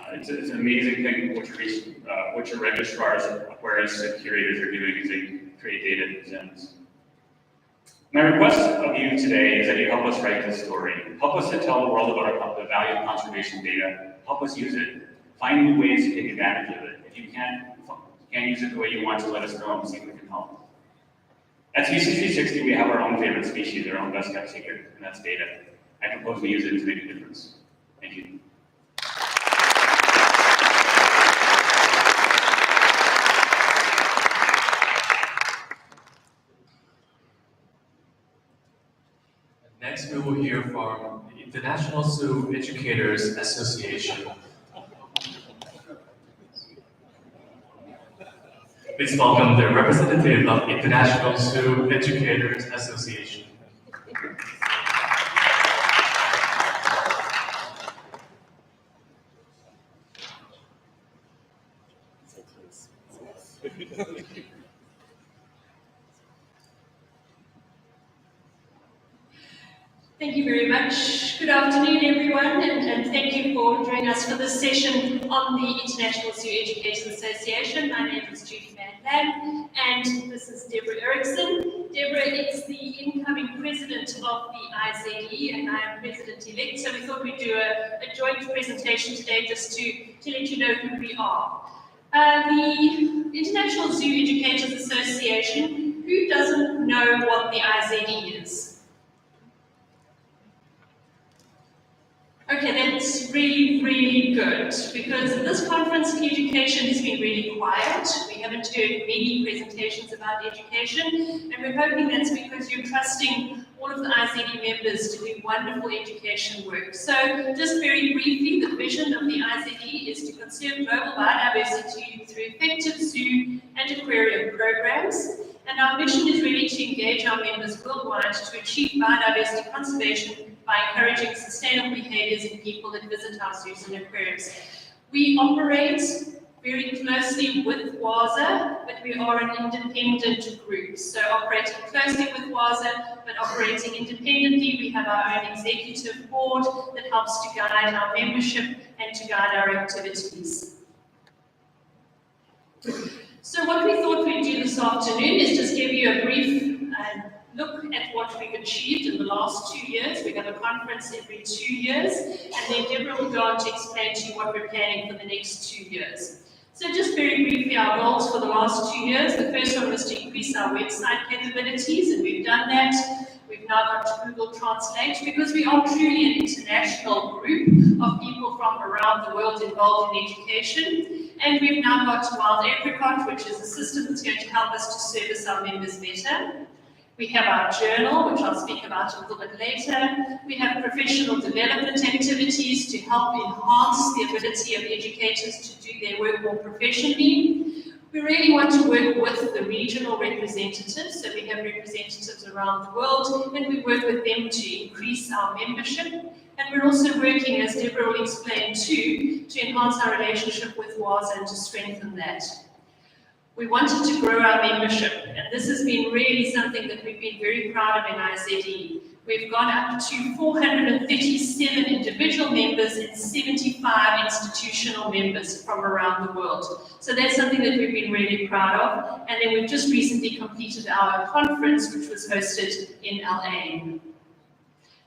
It's an amazing thing what your registrars, aquarists, and curators are doing as they create data in ZIMS. My request of you today is that you help us write this story. Help us to tell the world about the value of conservation data. Help us use it. Find new ways to take advantage of it. If you can't use it the way you want to, let us know and see if we can help. At Species 360, we have our own favorite species, our own best kept secret, and that's data. I propose we use it to make a difference. Thank you. Next, we will hear from the International Zoo Educators Association. Please welcome the representative of International Zoo Educators Association. Thank you very much. Good afternoon, everyone, and thank you for joining us for this session on the International Zoo Education Association. My name is Judy Van Lam, and this is Deborah Erickson. Deborah is the incoming president of the IZE, and I am president-elect, so we thought we'd do a joint presentation today just to let you know who we are. The International Zoo Educators Association, who doesn't know what the IZE is? Okay, that's really, really good, because at this conference, education has been really quiet. We haven't heard many presentations about education, and we're hoping that's because you're trusting all of the IZD members to do wonderful education work. So, just very briefly, the vision of the IZD is to conserve global biodiversity through effective zoo and aquarium programs. And our mission is really to engage our members worldwide to achieve biodiversity conservation by encouraging sustainable behaviors in people that visit our zoos and aquariums. We operate very closely with WAZA, but we are an independent group. So operating closely with WAZA, but operating independently, we have our own executive board that helps to guide our membership and to guide our activities. So what we thought we'd do this afternoon is just give you a brief look at what we've achieved in the last 2 years. We have a conference every 2 years, and then Deborah will go on to explain to you what we're planning for the next 2 years. So just very briefly, our goals for the last 2 years. The first one was to increase our website capabilities, and we've done that. We've now got Google Translate because we are truly an international group of people from around the world involved in education. And we've now got Wild Apricot, which is a system that's going to help us to service our members better. We have our journal, which I'll speak about a little bit later. We have professional development activities to help enhance the ability of educators to do their work more professionally. We really want to work with the regional representatives, so we have representatives around the world, and we work with them to increase our membership. And we're also working, as Deborah will explain too, to enhance our relationship with WAZA and to strengthen that. We wanted to grow our membership, and this has been really something that we've been very proud of in IZE. We've gone up to 437 individual members and 75 institutional members from around the world. So that's something that we've been really proud of. And then we've just recently completed our conference, which was hosted in LA.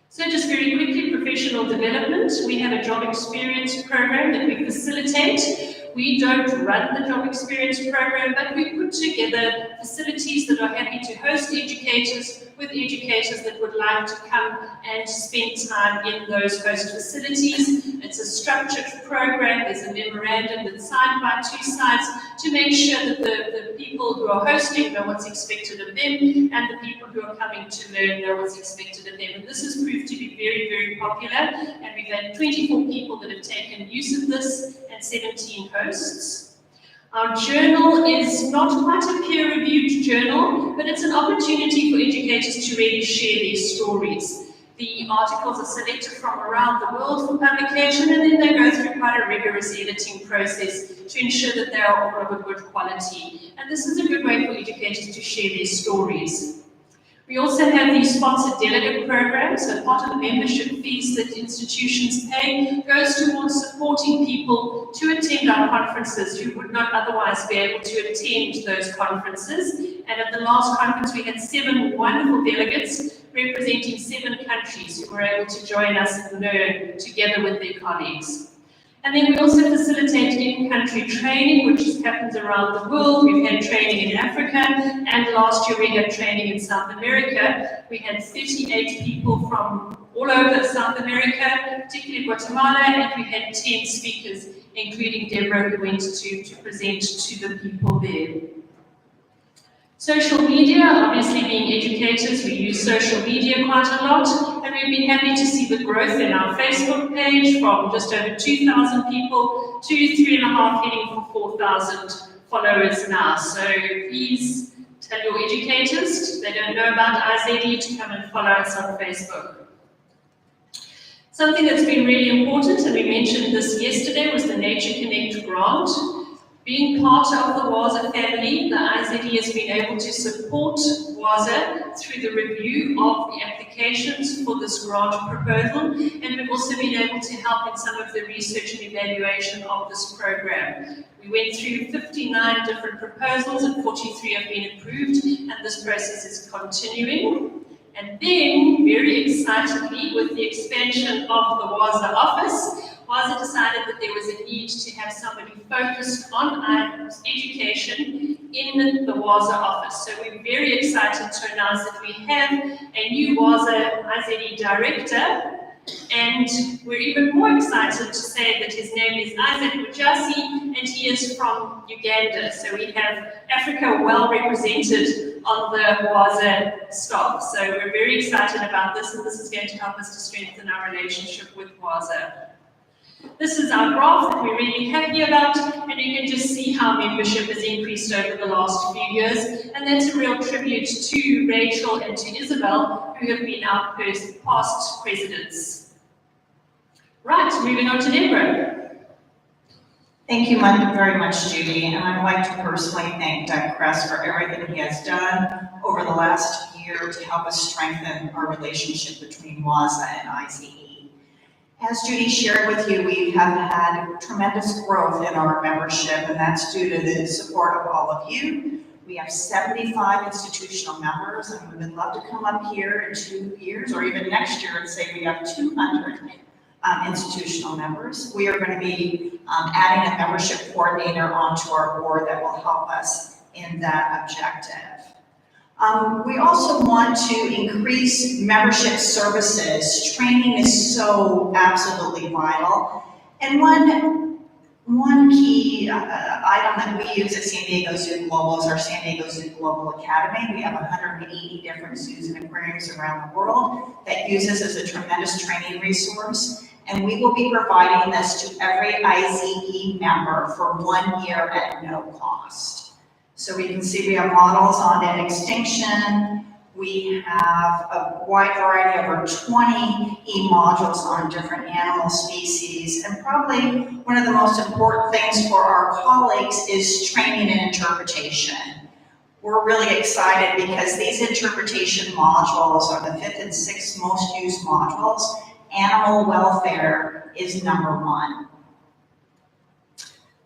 So just very quickly, professional development. We have a job experience program that we facilitate. We don't run the job experience program, but we put together facilities that are happy to host educators with educators that would like to come and spend time in those host facilities. It's a structured program. There's a memorandum that's signed by 2 sides to make sure that the people who are hosting know what's expected of them and the people who are coming to learn know what's expected of them. And this has proved to be very, very popular, and we've had 24 people that have taken use of this and 17 hosts. Our journal is not quite a peer-reviewed journal, but it's an opportunity for educators to really share their stories. The articles are selected from around the world for publication, and then they go through quite a rigorous editing process to ensure that they are all of a good quality. And this is a good way for educators to share their stories. We also have the sponsored delegate program, so part of the membership fees that institutions pay goes towards supporting people to attend our conferences who would not otherwise be able to attend those conferences. And at the last conference, we had 7 wonderful delegates representing 7 countries who were able to join us and learn together with their colleagues. And then we also facilitate in-country training, which happens around the world. We've had training in Africa, and last year we had training in South America. We had 38 people from all over South America, particularly Guatemala, and we had 10 speakers, including Deborah, who went to present to the people there. Social media, obviously being educators, we use social media quite a lot, and we've been happy to see the growth in our Facebook page from just over 2,000 people to 3.5, heading for 4,000 followers now. So please tell your educators, if they don't know about IZD, to come and follow us on Facebook. Something that's been really important, and we mentioned this yesterday, was the Nature Connect grant. Being part of the WAZA family, the IZE has been able to support WAZA through the review of the applications for this grant proposal, and we've also been able to help in some of the research and evaluation of this program. We went through 59 different proposals and 43 have been approved, and this process is continuing. And then, very excitedly, with the expansion of the WAZA office, WAZA decided that there was a need to have somebody focused on education in the WAZA office. So we're very excited to announce that we have a new WAZA IZE director, and we're even more excited to say that his name is Isaac Mujasi, and he is from Uganda. So we have Africa well represented on the WAZA staff. So we're very excited about this, and this is going to help us to strengthen our relationship with WAZA. This is our graph that we're really happy about, and you can just see how membership has increased over the last few years, and that's a real tribute to Rachel and to Isabel, who have been our past presidents. Right, moving on to Deborah. Thank you very much, Judy, and I'd like to personally thank Doug Kress for everything he has done over the last year to help us strengthen our relationship between WAZA and IZE. As Judy shared with you, we have had tremendous growth in our membership, and that's due to the support of all of you. We have 75 institutional members, and we would love to come up here in 2 years or even next year and say we have 200 institutional members. We are going to be adding a membership coordinator onto our board that will help us in that objective. We also want to increase membership services. Training is so absolutely vital. And one key item that we use at San Diego Zoo Global is our San Diego Zoo Global Academy. We have 180 different zoos and aquariums around the world that use this as a tremendous training resource. And we will be providing this to every IZE member for 1 year at no cost. So we can see we have models on an extinction. We have a wide variety of over 20 e-modules on different animal species. And probably one of the most important things for our colleagues is training and interpretation. We're really excited because these interpretation modules are the 5th and 6th most used modules. Animal welfare is #1.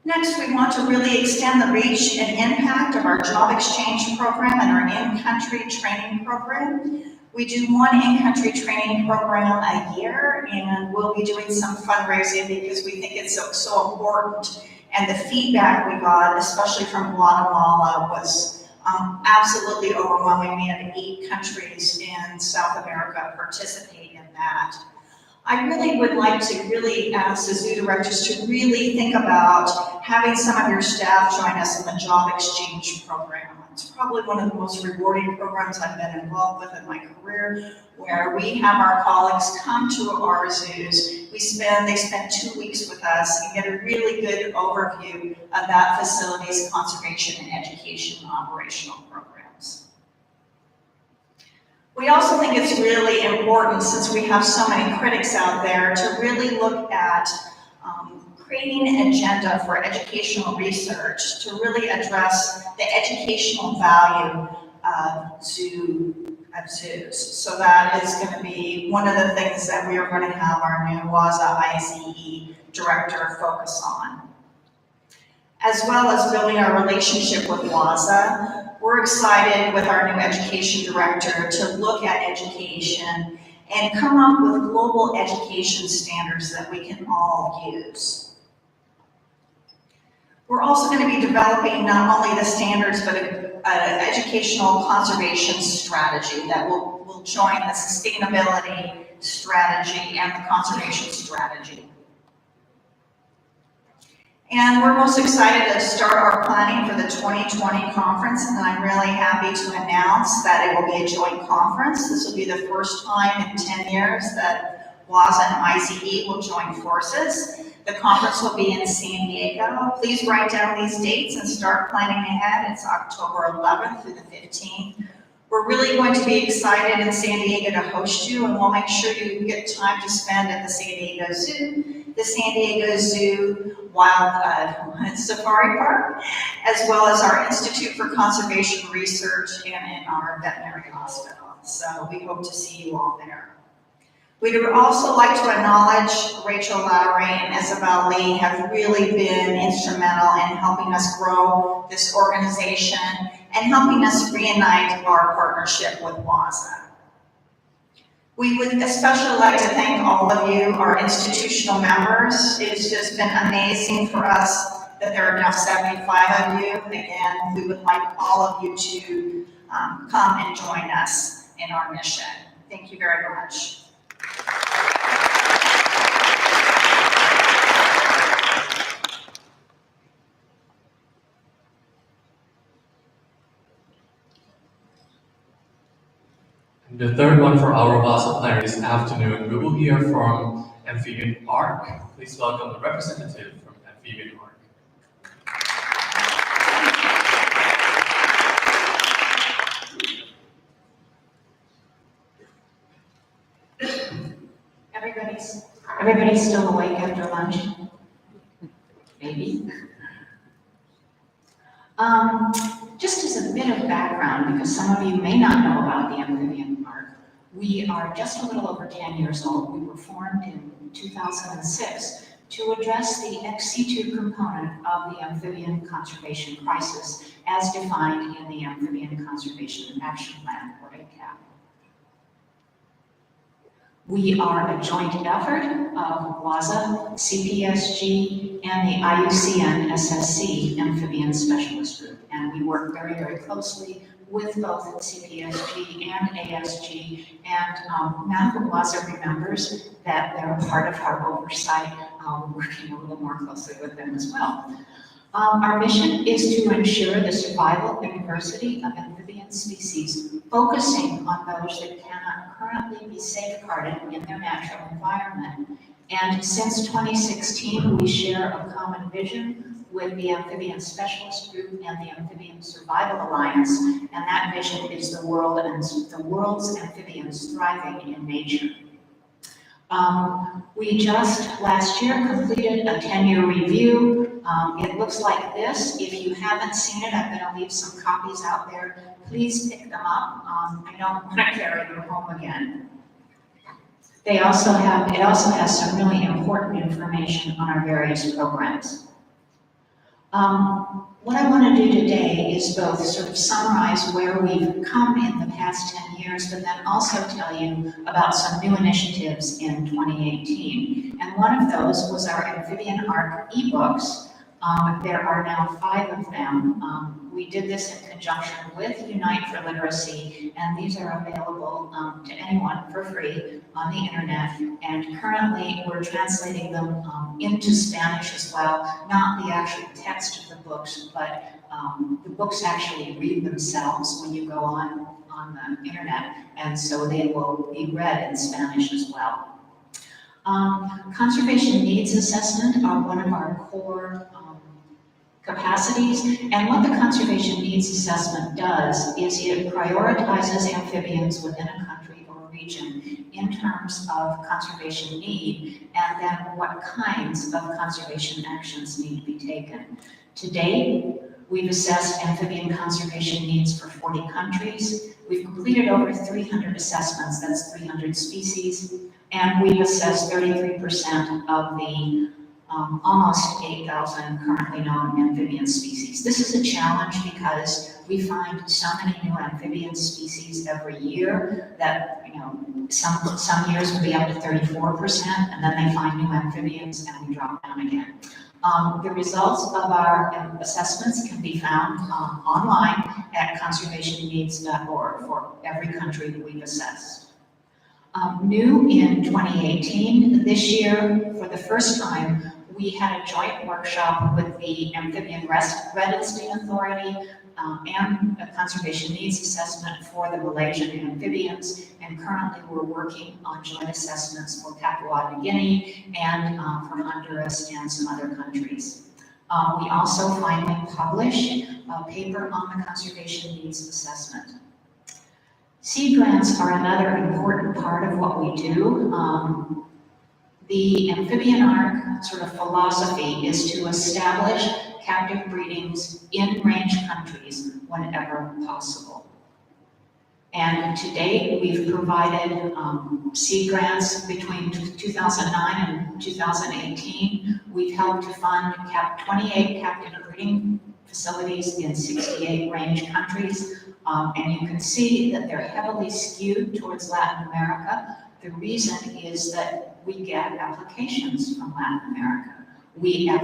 Next, we want to really extend the reach and impact of our job exchange program and our in-country training program. We do one in-country training program a year, and we'll be doing some fundraising because we think it's so important. And the feedback we got, especially from Guatemala, was absolutely overwhelming. We had 8 countries in South America participate in that. I really would like to ask the zoo directors to really think about having some of your staff join us in the job exchange program. It's probably one of the most rewarding programs I've been involved with in my career, where we have our colleagues come to our zoos. They spend 2 weeks with us and get a really good overview of that facility's conservation and education operational programs. We also think it's really important, since we have so many critics out there, to really look at creating an agenda for educational research to really address the educational value of zoos. So that is going to be one of the things that we are going to have our new WAZA IZE director focus on. As well as building our relationship with WAZA, we're excited with our new education director to look at education and come up with global education standards that we can all use. We're also going to be developing not only the standards, but an educational conservation strategy that will join the sustainability strategy and the conservation strategy. And we're most excited to start our planning for the 2020 conference, and I'm really happy to announce that it will be a joint conference. This will be the first time in 10 years that WAZA and IZE will join forces. The conference will be in San Diego. Please write down these dates and start planning ahead. It's October 11th through the 15th. We're really going to be excited in San Diego to host you, and we'll make sure you get time to spend at the San Diego Zoo the San Diego Zoo Wild Safari Park, as well as our Institute for Conservation Research and in our veterinary hospital. So we hope to see you all there. We would also like to acknowledge Rachel Lowry and Isabel Lee have really been instrumental in helping us grow this organization and helping us reunite our partnership with WAZA. We would especially like to thank all of you, our institutional members. It's just been amazing for us that there are now 75 of you. Again, we would like all of you to come and join us in our mission. Thank you very much. The third one for our WAZA planner this afternoon, we will hear from Amphibian Arc. Please welcome the representative from Amphibian Arc. Everybody's still awake after lunch? Maybe. Just as a bit of background, because some of you may not know about the Amphibian Arc, we are just a little over 10 years old. We were formed in 2006 to address the ex situ component of the amphibian conservation crisis as defined in the Amphibian Conservation Action Plan, or ACAP. We are a joint effort of WAZA, CPSG, and the IUCN SSC Amphibian Specialist Group. And we work very, very closely with both CPSG and ASG. And now that WAZA remembers that they're a part of our oversight, we're working a little more closely with them as well. Our mission is to ensure the survival and diversity of amphibian species, focusing on those that cannot currently be safeguarded in their natural environment. And since 2016, we share a common vision with the Amphibian Specialist Group and the Amphibian Survival Alliance, and that vision is the world's amphibians thriving in nature. We just last year completed a 10-year review. It looks like this. If you haven't seen it, I'm going to leave some copies out there. Please pick them up. I don't want to carry them home again. It also has some really important information on our various programs. What I want to do today is both sort of summarize where we've come in the past 10 years, but then also tell you about some new initiatives in 2018. And one of those was our Amphibian Arc ebooks. There are now 5 of them. We did this in conjunction with Unite for Literacy, and these are available to anyone for free on the internet. And currently, we're translating them into Spanish as well, not the actual text of the books, but the books actually read themselves when you go on the internet, and so they will be read in Spanish as well. Conservation needs assessment are one of our core capacities, and what the conservation needs assessment does is it prioritizes amphibians within a country or region in terms of conservation need, and then what kinds of conservation actions need to be taken. To date, we've assessed amphibian conservation needs for 40 countries. We've completed over 300 assessments, that's 300 species, and we've assessed 33% of the almost 8,000 currently known amphibian species. This is a challenge because we find so many new amphibian species every year that, some years will be up to 34%, and then they find new amphibians and we drop down again. The results of our assessments can be found online at conservationneeds.org for every country that we've assessed. New in 2018, this year, for the first time, we had a joint workshop with the Amphibian Red Listing Authority and a conservation needs assessment for the Malaysian amphibians, and currently we're working on joint assessments for Papua New Guinea and for Honduras and some other countries. We also finally published a paper on the conservation needs assessment. Seed grants are another important part of what we do. The amphibian arc sort of philosophy is to establish captive breedings in range countries whenever possible. And to date, we've provided seed grants between 2009 and 2018. We've helped to fund 28 captive breeding facilities in 68 range countries. And you can see that they're heavily skewed towards Latin America. The reason is that we get applications from Latin America. We have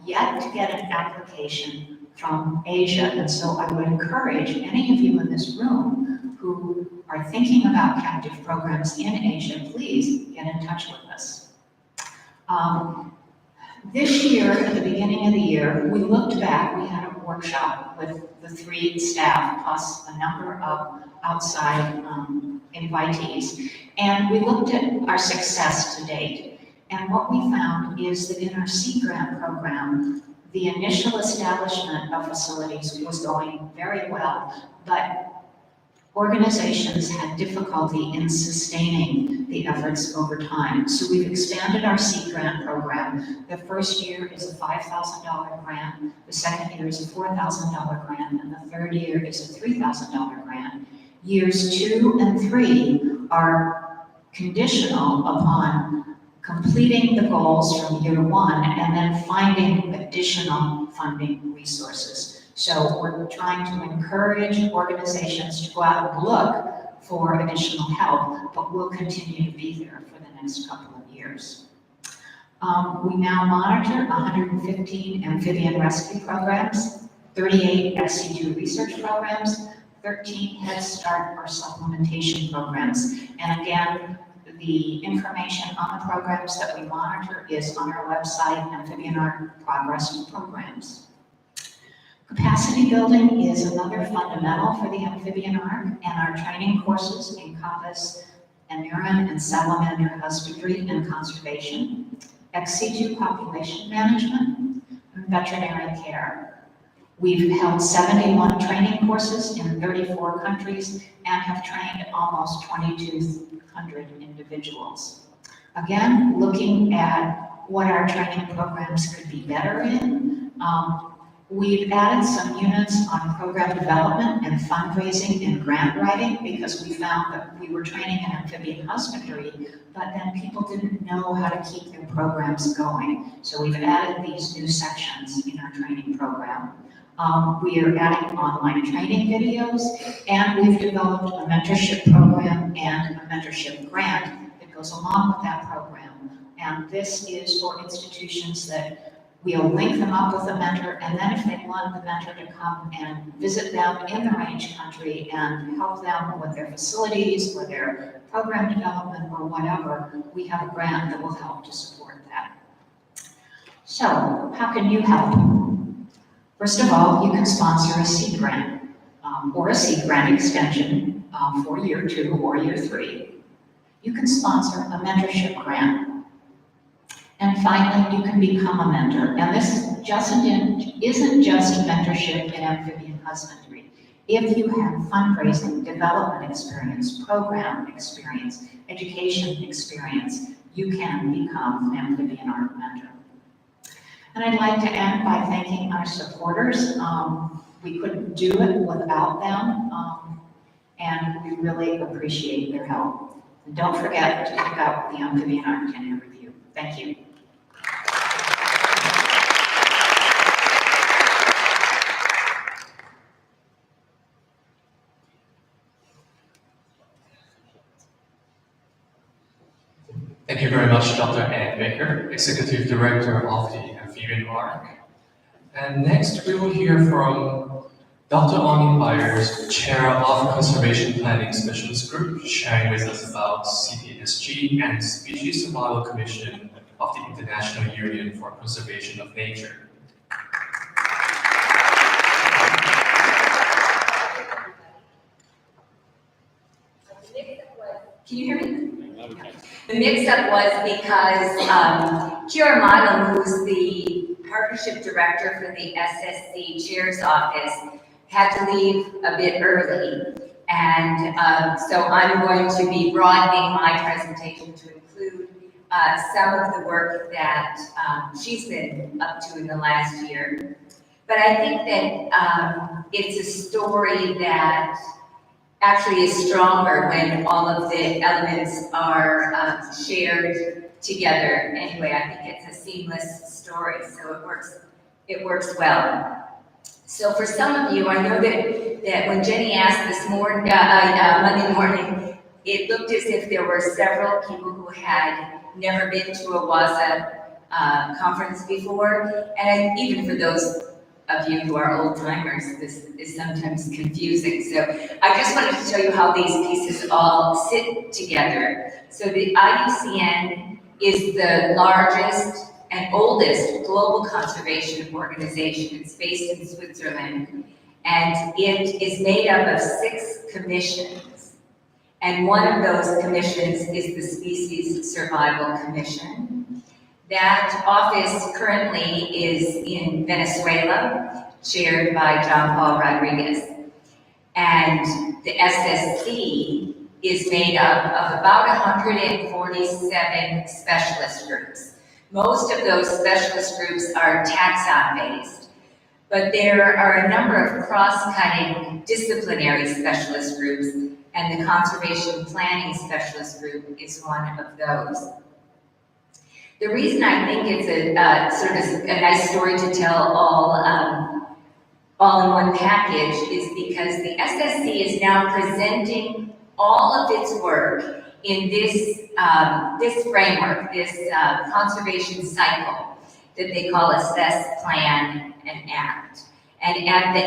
yet to get an application from Asia, and so I would encourage any of you in this room who are thinking about captive programs in Asia, please get in touch with us. This year, at the beginning of the year, we looked back, we had a workshop with the 3 staff plus a number of outside invitees, and we looked at our success to date. And what we found is that in our Sea Grant program, the initial establishment of facilities was going very well, but organizations had difficulty in sustaining the efforts over time. So we've expanded our Sea Grant program. The first year is a $5,000 grant, the second year is a $4,000 grant, and the third year is a $3,000 grant. Years 2 and 3 are conditional upon completing the goals from year 1 and then finding additional funding resources. So we're trying to encourage organizations to go out and look for additional help, but we'll continue to be there for the next couple of years. We now monitor 115 amphibian rescue programs, 38 SC2 research programs, 13 Head Start or supplementation programs. And again, the information on the programs that we monitor is on our website, Amphibian Arc Progress Programs. Capacity building is another fundamental for the amphibian arc, and our training courses encompass anuran and salamander husbandry and conservation, XC2 population management, and veterinary care. We've held 71 training courses in 34 countries and have trained almost 2,200 individuals. Again, looking at what our training programs could be better in, we've added some units on program development and fundraising and grant writing because we found that we were training in amphibian husbandry, but then people didn't know how to keep their programs going. So we've added these new sections in our training program. We are adding online training videos, and we've developed a mentorship program and a mentorship grant that goes along with that program. And this is for institutions that we'll link them up with a mentor, and then if they want the mentor to come and visit them in the range country and help them with their facilities or their program development or whatever, we have a grant that will help to support that. So, how can you help? First of all, you can sponsor a seed grant or a seed grant extension for year 2 or year 3. You can sponsor a mentorship grant. And finally, you can become a mentor. And this isn't just mentorship in amphibian husbandry. If you have fundraising, development experience, program experience, education experience, you can become an amphibian art mentor. And I'd like to end by thanking our supporters. We couldn't do it without them, and we really appreciate their help. And don't forget to check out the Amphibian Art Tenure Review. Thank you. Thank you very much, Dr. Ann Baker, Executive Director of the Amphibian Arc. And next, we will hear from Dr. Ani Byers, Chair of Conservation Planning Specialist Group, sharing with us about CPSG and Species Survival Commission of the International Union for Conservation of Nature. Can you hear me? The mix-up was because Kiara Milo, who's the Partnership Director for the SSC Chair's Office, had to leave a bit early. And so I'm going to be broadening my presentation to include some of the work that she's been up to in the last year. But I think that it's a story that actually is stronger when all of the elements are shared together. Anyway, I think it's a seamless story, so it works well. So for some of you, I know that when Jenny asked this morning, Monday morning, it looked as if there were several people who had never been to a WAZA conference before, and even for those of you who are old timers, this is sometimes confusing. So I just wanted to show you how these pieces all sit together. So the IUCN is the largest and oldest global conservation organization. It's based in Switzerland, and it is made up of 6 commissions. And one of those commissions is the Species Survival Commission. That office currently is in Venezuela, chaired by John Paul Rodriguez. And the SSC is made up of about 147 specialist groups. Most of those specialist groups are taxon-based, but there are a number of cross-cutting disciplinary specialist groups, and the Conservation Planning Specialist Group is one of those. The reason I think it's a sort of a nice story to tell all in one package is because the SSC is now presenting all of its work in this framework, this conservation cycle that they call Assess, Plan, and Act. And at the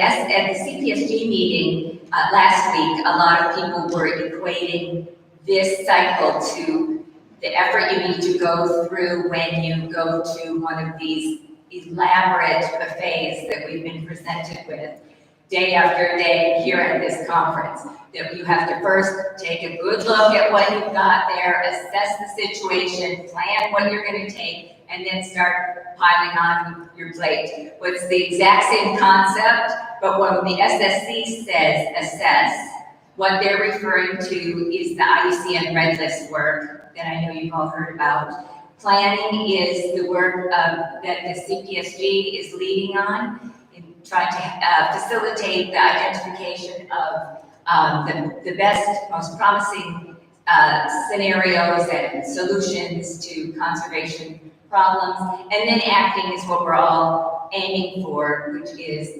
CPSG meeting last week, a lot of people were equating this cycle to the effort you need to go through when you go to one of these elaborate buffets that we've been presented with day after day here at this conference. That you have to first take a good look at what you've got there, assess the situation, plan what you're going to take, and then start piling on your plate. Well, it's the exact same concept, but when the SSC says assess, what they're referring to is the IUCN Red List work that I know you've all heard about. Planning is the work that the CPSG is leading on in trying to facilitate the identification of the best, most promising scenarios and solutions to conservation problems. And then acting is what we're all aiming for, which is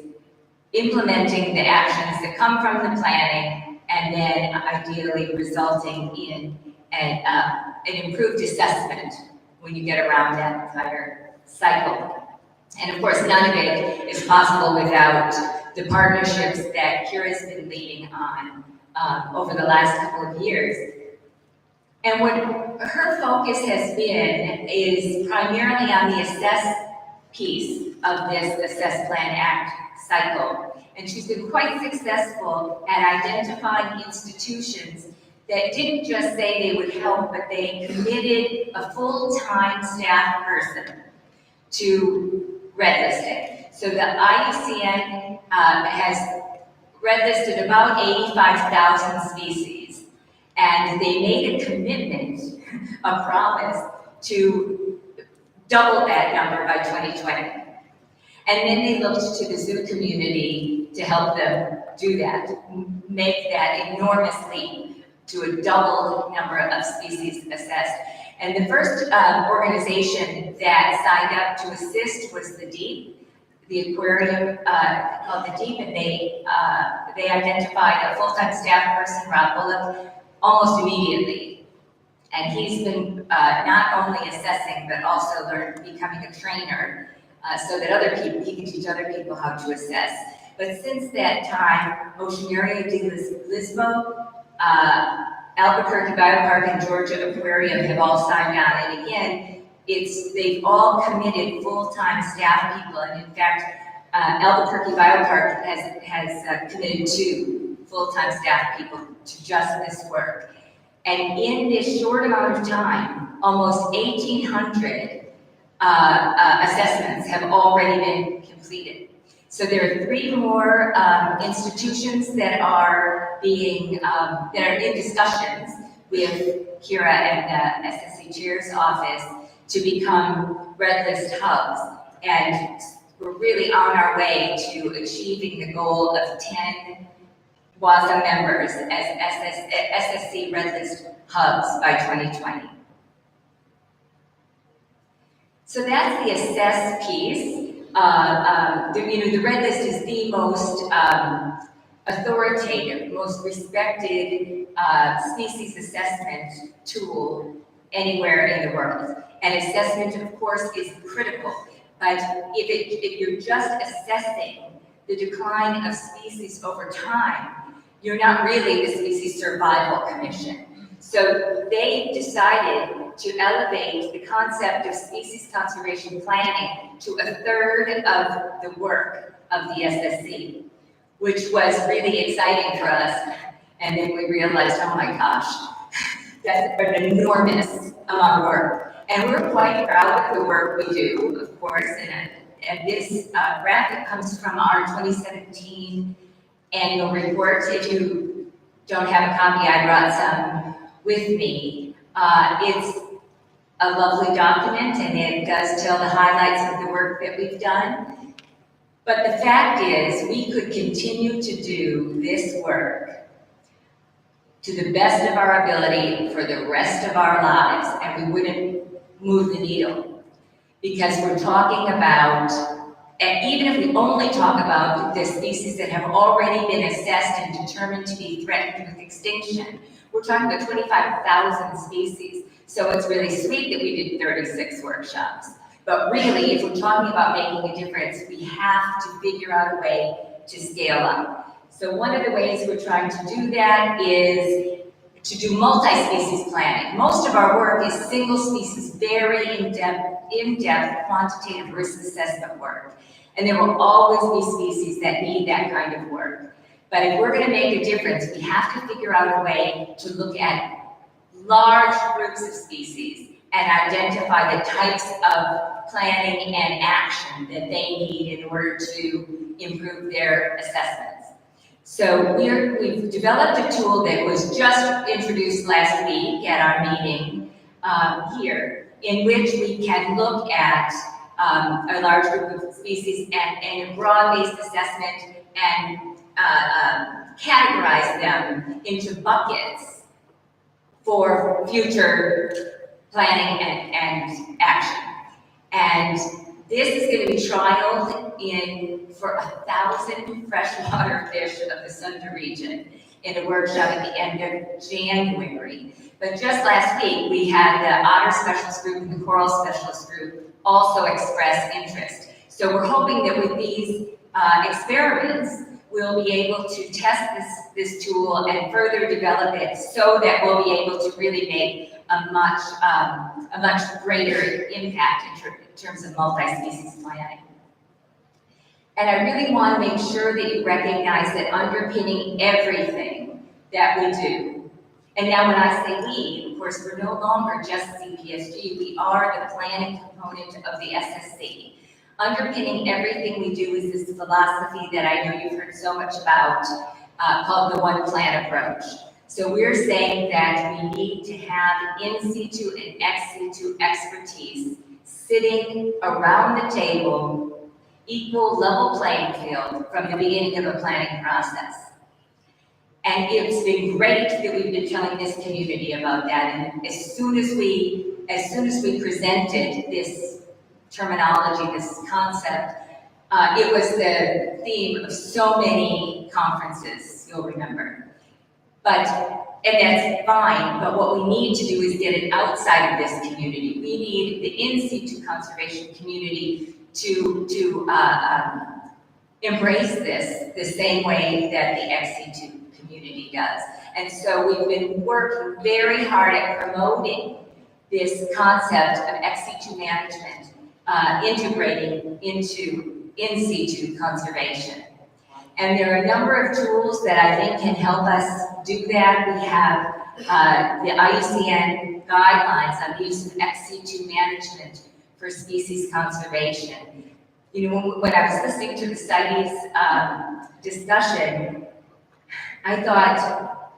implementing the actions that come from the planning and then ideally resulting in an improved assessment when you get around that entire cycle. And of course, none of it is possible without the partnerships that Kira's been leading on over the last couple of years. And what her focus has been is primarily on the assess piece of this Assess, Plan, Act cycle. And she's been quite successful at identifying institutions that didn't just say they would help, but they committed a full-time staff person to red listing. So the IUCN has red listed about 85,000 species, and they made a commitment, a promise, to double that number by 2020. And then they looked to the zoo community to help them do that, make that enormous leap to a doubled number of species assessed. And the first organization that signed up to assist was the Deep, the aquarium called the Deep, and they identified a full-time staff person, Rob Bullock, almost immediately. And he's been not only assessing, but also becoming a trainer so that he can teach other people how to assess. But since that time, Oceanario de Lisboa, Albuquerque Biopark, and Georgia Aquarium have all signed on. And again, they've all committed full-time staff people. And in fact, Albuquerque Biopark has committed 2 full-time staff people to just this work. And in this short amount of time, almost 1,800 assessments have already been completed. So there are 3 more institutions that are in discussions with Kira and the SSC Chair's office to become Red List hubs. And we're really on our way to achieving the goal of 10 WAZA members as SSC Red List hubs by 2020. So that's the assess piece. The Red List is the most authoritative, most respected species assessment tool anywhere in the world. And assessment, of course, is critical. But if you're just assessing the decline of species over time, you're not really the Species Survival Commission. So they decided to elevate the concept of species conservation planning to a third of the work of the SSC, which was really exciting for us. And then we realized, oh my gosh, that's an enormous amount of work. And we're quite proud of the work we do, of course. And this graphic comes from our 2017 annual report. If you don't have a copy, I brought some with me. It's a lovely document, and it does tell the highlights of the work that we've done. But the fact is, we could continue to do this work to the best of our ability for the rest of our lives, and we wouldn't move the needle. Because we're talking about, and even if we only talk about the species that have already been assessed and determined to be threatened with extinction, we're talking about 25,000 species. So it's really sweet that we did 36 workshops. But really, if we're talking about making a difference, we have to figure out a way to scale up. So one of the ways we're trying to do that is to do multi-species planning. Most of our work is single species, very in-depth quantitative risk assessment work. And there will always be species that need that kind of work. But if we're going to make a difference, we have to figure out a way to look at large groups of species and identify the types of planning and action that they need in order to improve their assessments. So we've developed a tool that was just introduced last week at our meeting here, in which we can look at a large group of species and a broad-based assessment and categorize them into buckets for future planning and action. And this is going to be trialed for 1,000 freshwater fish of the Sunda region in a workshop at the end of January. But just last week, we had the Otter Specialist Group and the Coral Specialist Group also express interest. So we're hoping that with these experiments, we'll be able to test this tool and further develop it so that we'll be able to really make a much greater impact in terms of multi-species planning. And I really want to make sure that you recognize that underpinning everything that we do, and now when I say we, of course, we're no longer just CPSG, we are the planning component of the SSC. Underpinning everything we do is this philosophy that I know you've heard so much about, called the one plan approach. So we're saying that we need to have in situ and ex situ expertise sitting around the table, equal level playing field from the beginning of the planning process. And it's been great that we've been telling this community about that. And as soon as we presented this terminology, this concept, it was the theme of so many conferences, you'll remember. And that's fine, but what we need to do is get it outside of this community. We need the in-situ conservation community to embrace this the same way that the ex-situ community does. And so we've been working very hard at promoting this concept of ex-situ management, integrating into in-situ conservation. And there are a number of tools that I think can help us do that. We have the IUCN guidelines on the use of ex-situ management for species conservation. You know, when I was listening to the CITES discussion, I thought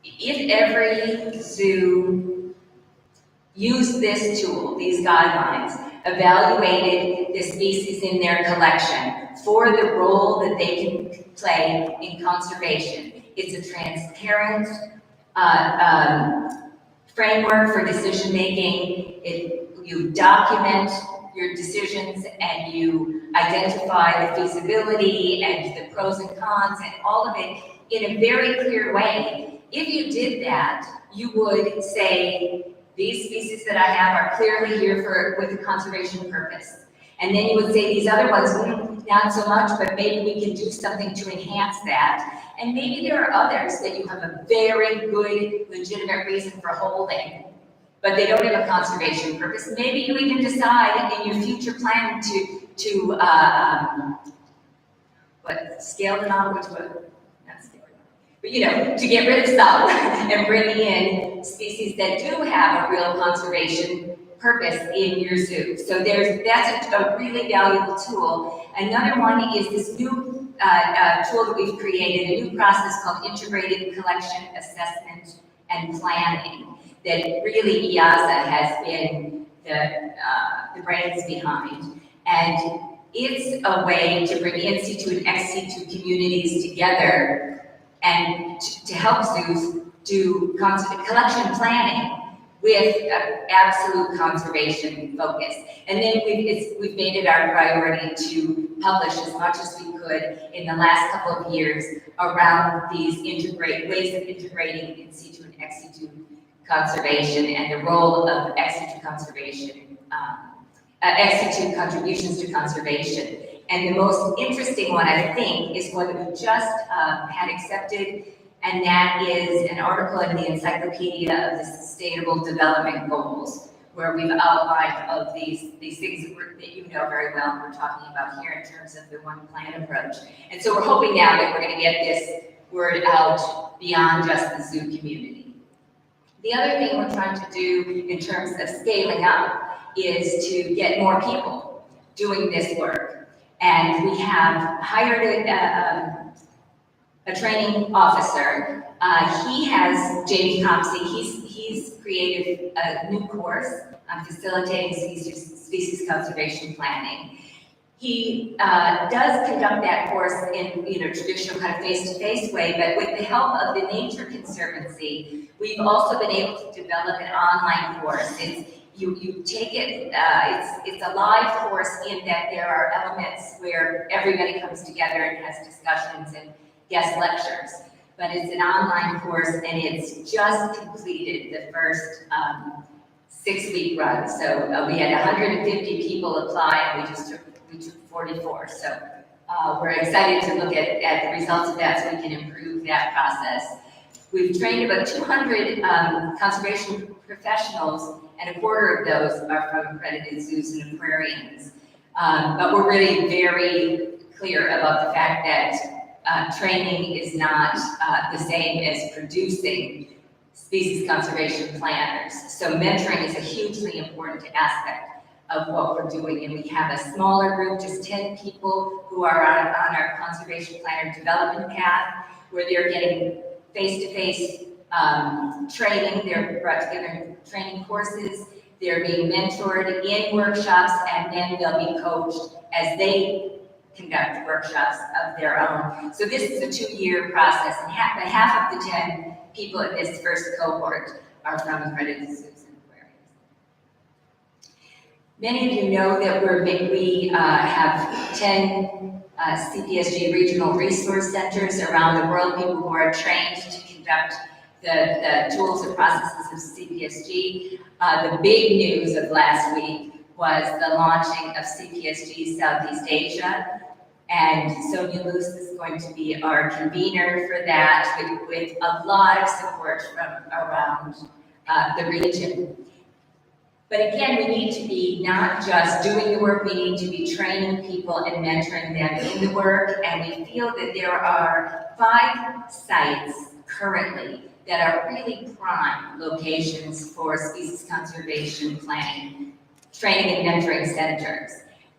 if every zoo used this tool, these guidelines, evaluated the species in their collection for the role that they can play in conservation, it's a transparent framework for decision making. You document your decisions and you identify the feasibility and the pros and cons and all of it in a very clear way. If you did that, you would say, these species that I have are clearly here with a conservation purpose. And then you would say these other ones, not so much, but maybe we can do something to enhance that. And maybe there are others that you have a very good, legitimate reason for holding, but they don't have a conservation purpose. Maybe you even decide in your future plan to scale them out, not scale them, but to get rid of some and bring in species that do have a real conservation purpose in your zoo. So that's a really valuable tool. Another one is this new tool that we've created, a new process called Integrated Collection Assessment and Planning, that really WAZA has been the brains behind. And it's a way to bring in situ and ex situ communities together and to help zoos do collection planning with absolute conservation focus. And then we've made it our priority to publish as much as we could in the last couple of years around these ways of integrating in situ and ex situ conservation and the role of ex situ conservation, ex situ contributions to conservation. And the most interesting one, I think, is one that we just had accepted, and that is an article in the Encyclopedia of the Sustainable Development Goals, where we've outlined of these things that you know very well we're talking about here in terms of the one plan approach. And so we're hoping now that we're going to get this word out beyond just the zoo community. The other thing we're trying to do in terms of scaling up is to get more people doing this work. And we have hired a training officer. He has, James Compsey, he's created a new course on facilitating species conservation planning. He does conduct that course in traditional kind of face-to-face way, but with the help of the Nature Conservancy, we've also been able to develop an online course. You take it, it's a live course in that there are elements where everybody comes together and has discussions and guest lectures. But it's an online course and it's just completed the first 6-week run. So we had 150 people apply and we took 44. So we're excited to look at the results of that so we can improve that process. We've trained about 200 conservation professionals, and a quarter of those are from accredited zoos and aquariums. But we're really very clear about the fact that training is not the same as producing species conservation planners. So mentoring is a hugely important aspect of what we're doing, and we have a smaller group, just 10 people who are on our conservation planner development path, where they're getting face-to-face training. They're brought together in training courses, they're being mentored in workshops, and then they'll be coached as they conduct workshops of their own. So this is a 2-year process, and half of the 10 people in this first cohort are from accredited zoos and aquariums. Many of you know that we have 10 CPSG regional resource centers around the world, people who are trained to conduct the tools and processes of CPSG. The big news of last week was the launching of CPSG Southeast Asia. And Sonia Luce is going to be our convener for that with a lot of support from around the region. But again, we need to be not just doing the work, we need to be training people and mentoring them in the work. And we feel that there are 5 sites currently that are really prime locations for species conservation planning, training and mentoring centers.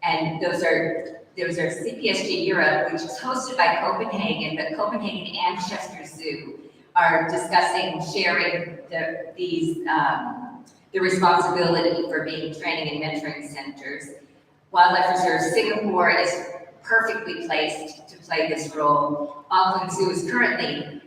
And those are CPSG Europe, which is hosted by Copenhagen, but Copenhagen and Chester Zoo are discussing sharing the responsibility for being training and mentoring centers. Wildlife Reserve Singapore is perfectly placed to play this role. Auckland Zoo is currently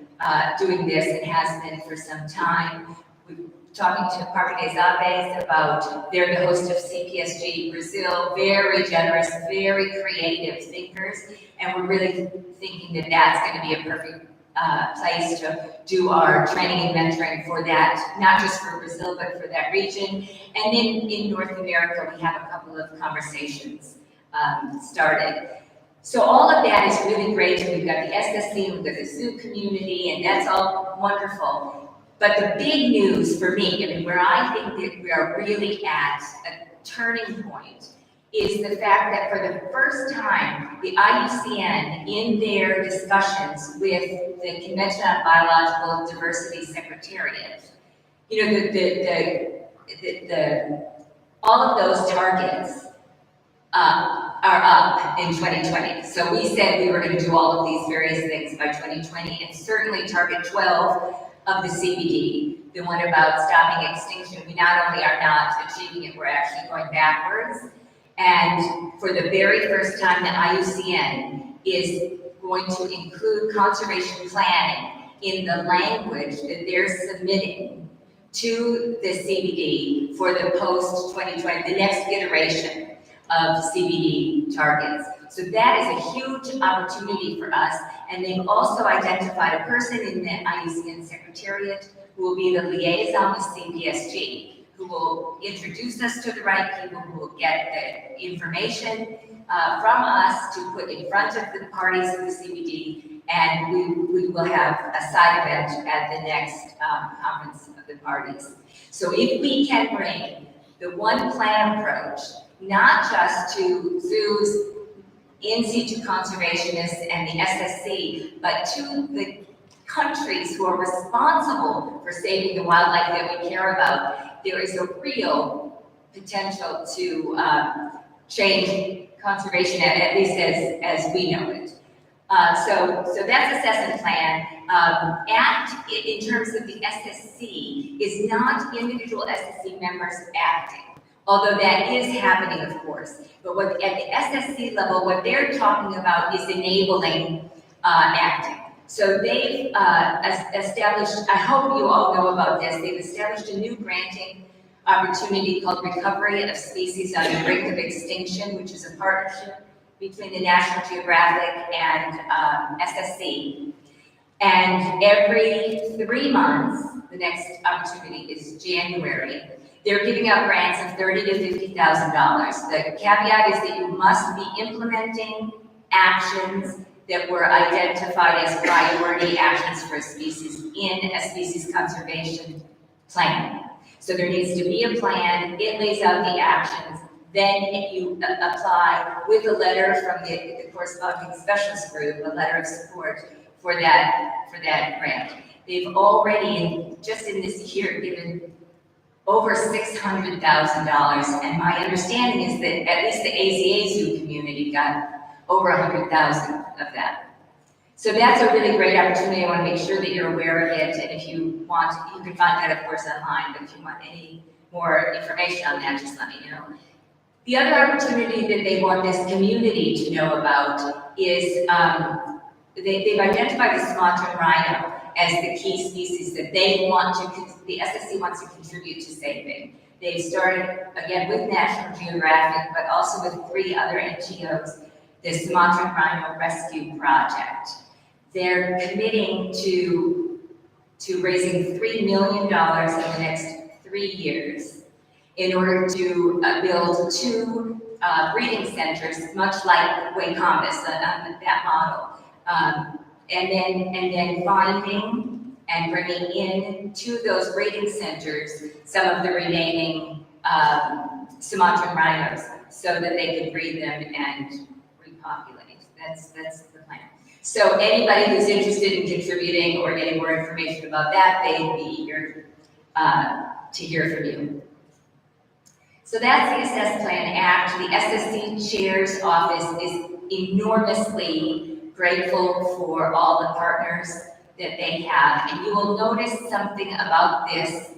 doing this and has been for some time. We're talking to Parque des Aves about, they're the host of CPSG Brazil, very generous, very creative thinkers, and we're really thinking that that's going to be a perfect place to do our training and mentoring for that, not just for Brazil, but for that region. And then in North America, we have a couple of conversations started. So all of that is really great. We've got the SSC, we've got the zoo community, and that's all wonderful. But the big news for me, I mean, where I think that we are really at a turning point, is the fact that for the first time, the IUCN, in their discussions with the Convention on Biological Diversity Secretariat, you know, all of those targets are up in 2020. So we said we were going to do all of these various things by 2020, and certainly target 12 of the CBD, the one about stopping extinction, we not only are not achieving it, we're actually going backwards. And for the very first time, the IUCN is going to include conservation planning in the language that they're submitting to the CBD for the post-2020, the next iteration of CBD targets. So that is a huge opportunity for us. And they've also identified a person in the IUCN Secretariat who will be the liaison with CPSG, who will introduce us to the right people, who will get the information from us to put in front of the parties of the CBD, and we will have a side event at the next conference of the parties. So if we can bring the one plan approach, not just to zoos, in situ conservationists, and the SSC, but to the countries who are responsible for saving the wildlife that we care about, there is a real potential to change conservation, at least as we know it. So that's assessment plan. ACT, in terms of the SSC, is not individual SSC members acting, although that is happening, of course. But at the SSC level, what they're talking about is enabling acting. So they've established, I hope you all know about this, they've established a new granting opportunity called Recovery of Species on the Brink of Extinction, which is a partnership between the National Geographic and SSC. And every 3 months, the next opportunity is January, they're giving out grants of $30,000 to $50,000. The caveat is that you must be implementing actions that were identified as priority actions for a species in a species conservation plan. So there needs to be a plan, it lays out the actions, then you apply with a letter from the corresponding specialist group, a letter of support for that grant. They've already, just in this year, given over $600,000, and my understanding is that at least the AZA Zoo community got over 100,000 of that. So that's a really great opportunity. I want to make sure that you're aware of it, and if you want, you can find that, of course, online, but if you want any more information on that, just let me know. The other opportunity that they want this community to know about is they've identified the Sumatran rhino as the key species that they want to, the SSC wants to contribute to saving. They've started, again, with National Geographic, but also with 3 other NGOs, the Sumatran Rhino Rescue Project. They're committing to raising $3 million in the next 3 years in order to build 2 breeding centers, much like Wacombus, that model. And then finding and bringing in to those breeding centers some of the remaining Sumatran rhinos so that they can breed them and repopulate. That's the plan. So anybody who's interested in contributing or getting more information about that, they'd be eager to hear from you. So that's the Assess Plan Act. The SSC Chair's Office is enormously grateful for all the partners that they have, and you will notice something about this.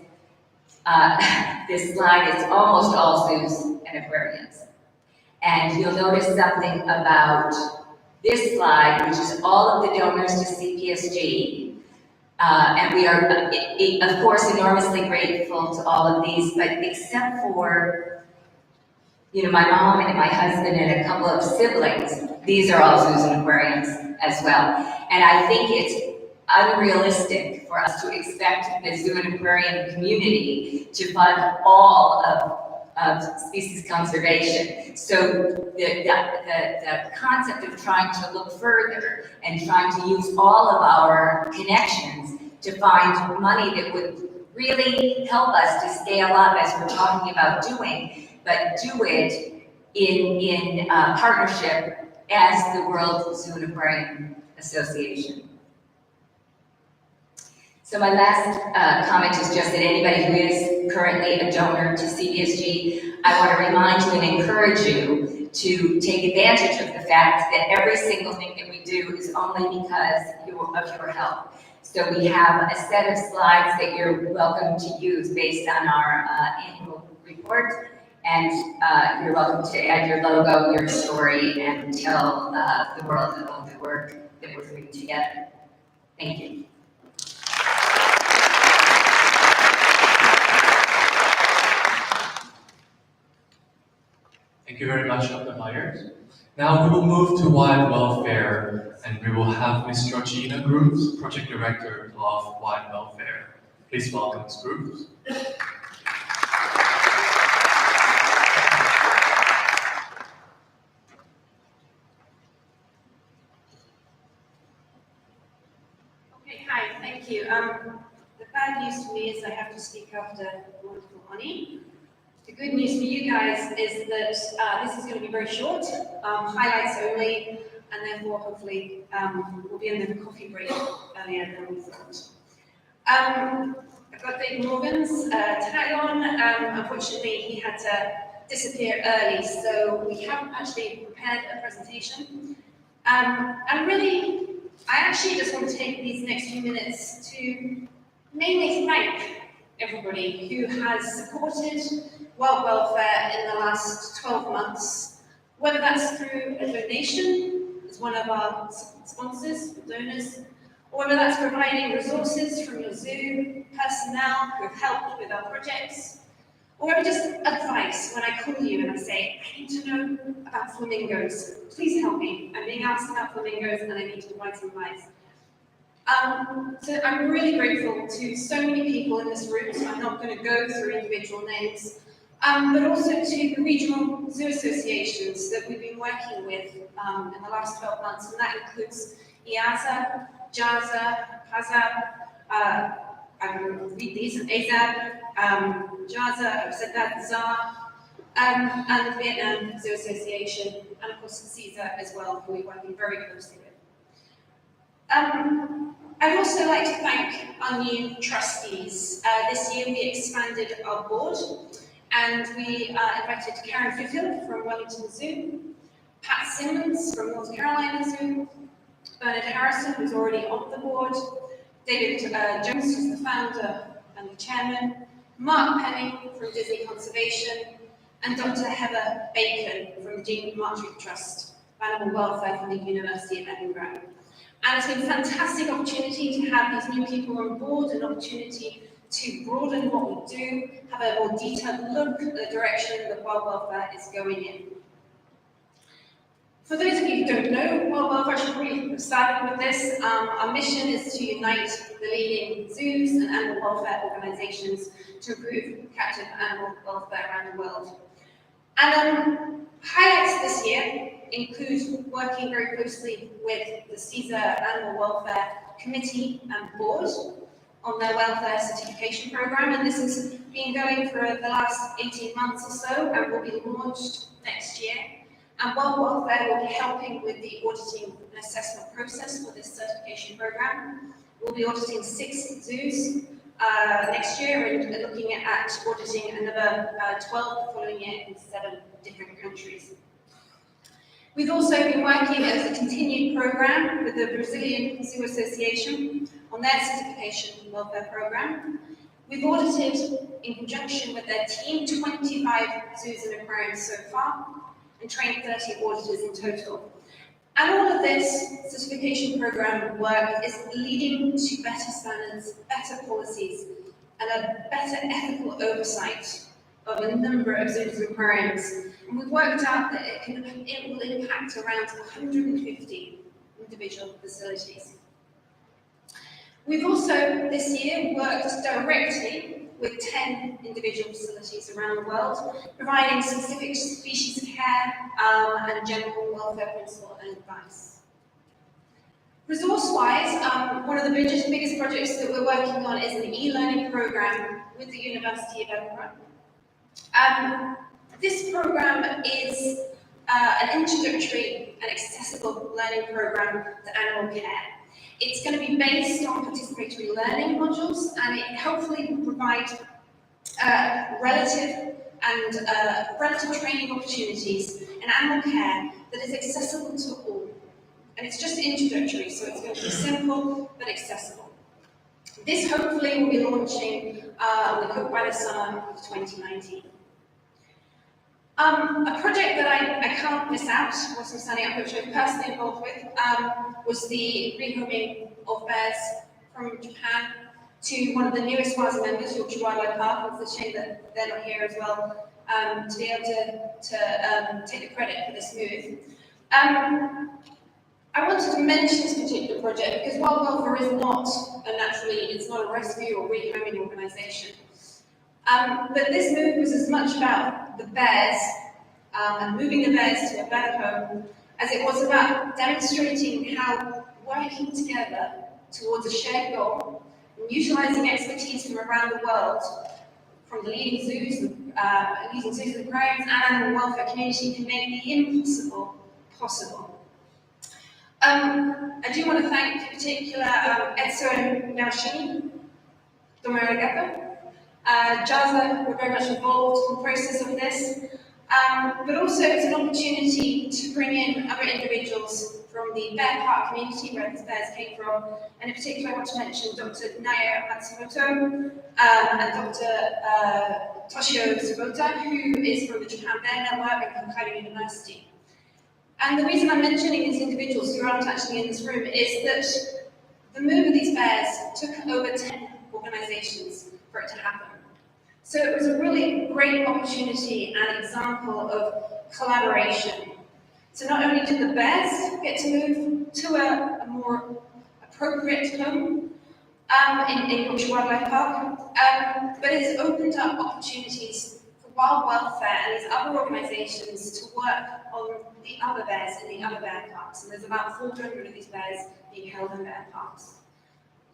This slide is almost all zoos and aquariums. And you'll notice something about this slide, which is all of the donors to CPSG. And we are, of course, enormously grateful to all of these, but except for, you know, my mom and my husband and a couple of siblings, these are all zoos and aquariums as well. And I think it's unrealistic for us to expect the zoo and aquarium community to fund all of species conservation. So the concept of trying to look further and trying to use all of our connections to find money that would really help us to scale up as we're talking about doing, but do it in partnership as the World Zoo and Aquarium Association. So my last comment is just that anybody who is currently a donor to CPSG, I want to remind you and encourage you to take advantage of the fact that every single thing that we do is only because of your help. So we have a set of slides that you're welcome to use based on our annual report, and you're welcome to add your logo, your story, and tell the world about the work that we're doing together. Thank you. Thank you very much, Dr. Myers. Now we will move to wild welfare, and we will have Ms. Georgina Grooves, Project Director of Wild Welfare. Please welcome Ms. Grooves. Okay, hi, thank you. The bad news for me is I have to speak after wonderful Ani. The good news for you guys is that this is going to be very short, highlights only, and therefore hopefully we'll be in the coffee break earlier than we thought. I've got Dave Morgan's tag on. Unfortunately, he had to disappear early, so we haven't actually prepared a presentation. I actually just want to take these next few minutes to mainly thank everybody who has supported wild welfare in the last 12 months, whether that's through a donation as one of our sponsors, donors, or whether that's providing resources from your zoo personnel who have helped with our projects, or whether just advice when I call you and I say, I need to know about flamingos. Please help me. I'm being asked about flamingos and I need to provide some advice. So I'm really grateful to so many people in this room, so I'm not going to go through individual names, but also to the regional zoo associations that we've been working with in the last 12 months, and that includes IAZA, JAZA, HAZA, I'm going to read these, AZAB, JAZA, I've said that, ZA, and the Vietnam Zoo Association, and of course CESA as well, who we're working very closely with. I'd also like to thank our new trustees. This year we expanded our board, and we invited Karen Fifield from Wellington Zoo, Pat Simmons from North Carolina Zoo, Bernard Harrison, who's already on the board, David Jones, who's the founder and the chairman, Mark Penning from Disney Conservation, and Dr. Heather Bacon from the Jean Marchwick Trust for Animal Welfare from the University of Edinburgh. And it's been a fantastic opportunity to have these new people on board, an opportunity to broaden what we do, have a more detailed look at the direction that wild welfare is going in. For those of you who don't know wild welfare, I should probably start with this. Our mission is to unite the leading zoos and animal welfare organisations to improve captive animal welfare around the world. And highlights this year include working very closely with the CESA Animal Welfare Committee and Board on their welfare certification program, and this has been going for the last 18 months or so and will be launched next year. And wild welfare will be helping with the auditing and assessment process for this certification program. We'll be auditing 6 zoos next year and looking at auditing another 12 the following year in 7 different countries. We've also been working as a continued program with the Brazilian Zoo Association on their certification welfare program. We've audited, in conjunction with their team, 25 zoos and aquariums so far, and trained 30 auditors in total. And all of this certification program work is leading to better standards, better policies, and a better ethical oversight of a number of zoos and aquariums. And we've worked out that it will impact around 150 individual facilities. We've also, this year, worked directly with 10 individual facilities around the world, providing specific species care and general welfare principle and advice. Resource-wise, one of the biggest projects that we're working on is an e-learning program with the University of Edinburgh. This program is an introductory and accessible learning program to animal care. It's going to be based on participatory learning modules, and it hopefully will provide relative training opportunities in animal care that is accessible to all. And it's just introductory, so it's going to be simple but accessible. This hopefully will be launching, we hope, by the summer of 2019. A project that I can't miss out, whilst I'm standing up, which I'm personally involved with, was the rehoming of bears from Japan to one of the newest WAZA members, Yorkshire Wildlife Park. It's a shame that they're not here as well, to be able to take the credit for this move. I wanted to mention this particular project because wild welfare is not it's not a rescue or rehoming organisation. But this move was as much about the bears and moving the bears to a better home as it was about demonstrating how working together towards a shared goal and utilising expertise from around the world, from the leading zoos and aquariums and animal welfare community, can make the impossible possible. I do want to thank in particular Edson Naoshini, Domeragato. JAZA were very much involved in the process of this, but also it's an opportunity to bring in other individuals from the bear park community where these bears came from, and in particular I want to mention Dr. Naya Matsumoto and Dr. Toshio Tsubota, who is from the Japan Bear Network and Hokkaido University. And the reason I'm mentioning these individuals who aren't actually in this room is that the move of these bears took over 10 organizations for it to happen. So it was a really great opportunity and example of collaboration. So not only did the bears get to move to a more appropriate home in Yorkshire Wildlife Park, but it's opened up opportunities for wild welfare and these other organizations to work on the other bears in the other bear parks. And there's about 400 of these bears being held in bear parks.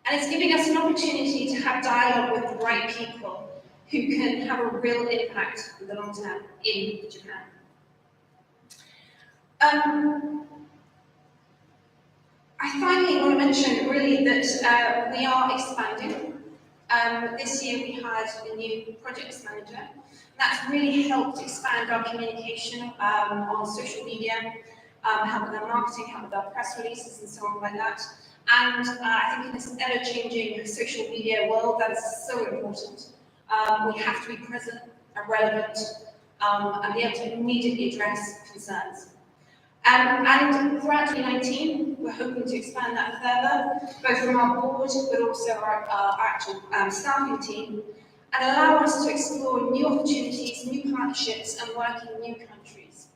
And it's giving us an opportunity to have dialogue with the right people who can have a real impact in the long term in Japan. I finally want to mention really that we are expanding. This year we had a new projects manager. That's really helped expand our communication on social media, help with our marketing, help with our press releases and so on like that. And I think in this ever-changing social media world, that is so important. We have to be present and relevant and be able to immediately address concerns. And throughout 2019, we're hoping to expand that further, both from our board, but also our actual staffing team, and allow us to explore new opportunities, new partnerships, and work in new countries.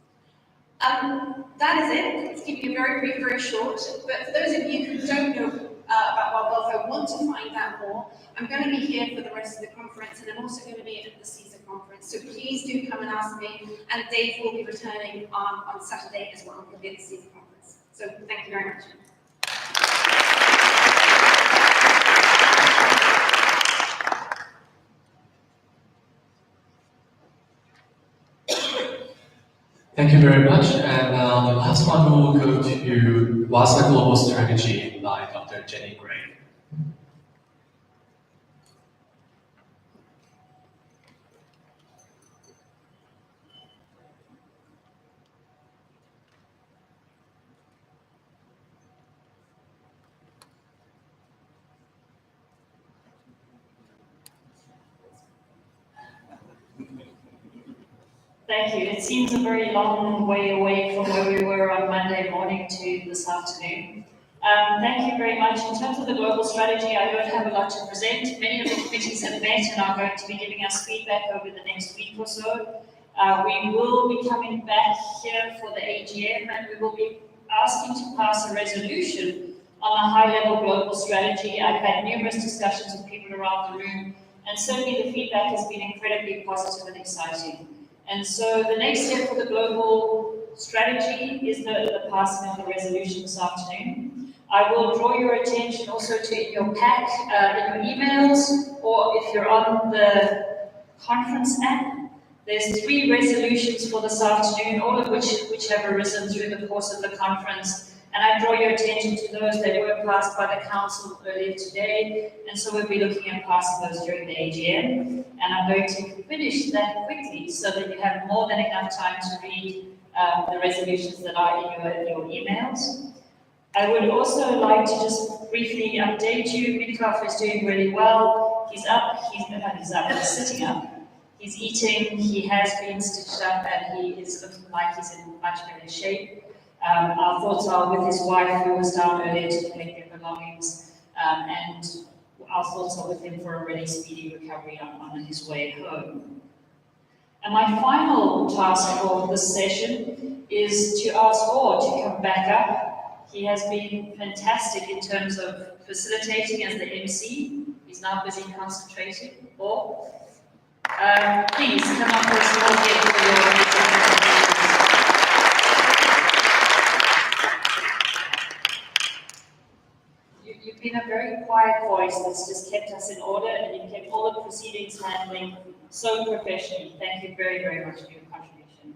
That is it. It's keeping it very brief, very short. But for those of you who don't know about wild welfare, want to find out more, I'm going to be here for the rest of the conference, and I'm also going to be at the CISA conference. So please do come and ask me, and Dave will be returning on Saturday as well. He'll be at the CISA conference. So thank you very much. Thank you very much. And the last one will go to WAZA Global Strategy by Dr. Jenny Gray. Thank you. It seems a very long way away from where we were on Monday morning to this afternoon. Thank you very much. In terms of the global strategy, I don't have a lot to present. Many of the committees have met and are going to be giving us feedback over the next week or so. We will be coming back here for the AGM and we will be asking to pass a resolution on a high-level global strategy. I've had numerous discussions with people around the room, and certainly the feedback has been incredibly positive and exciting. And so the next step for the global strategy is the passing of the resolution this afternoon. I will draw your attention also to in your pack, in your emails, or if you're on the conference app, there's 3 resolutions for this afternoon, all of which have arisen through the course of the conference. And I draw your attention to those that were passed by the council earlier today, and so we'll be looking at passing those during the AGM. And I'm going to finish that quickly so that you have more than enough time to read the resolutions that are in your emails. I would also like to just briefly update you. Midcalf is doing really well. He's sitting up. He's eating, he has been stitched up, and he is looking like he's in much better shape. Our thoughts are with his wife, who was down earlier to collect their belongings, and our thoughts are with him for a really speedy recovery on his way home. And my final task for this session is to ask Or to come back up. He has been fantastic in terms of facilitating as the MC. He's now busy concentrating. Or, please come up for a small gift for your presentations. You've been a very quiet voice that's just kept us in order, and you've kept all the proceedings handling so professionally. Thank you very, very much for your contribution.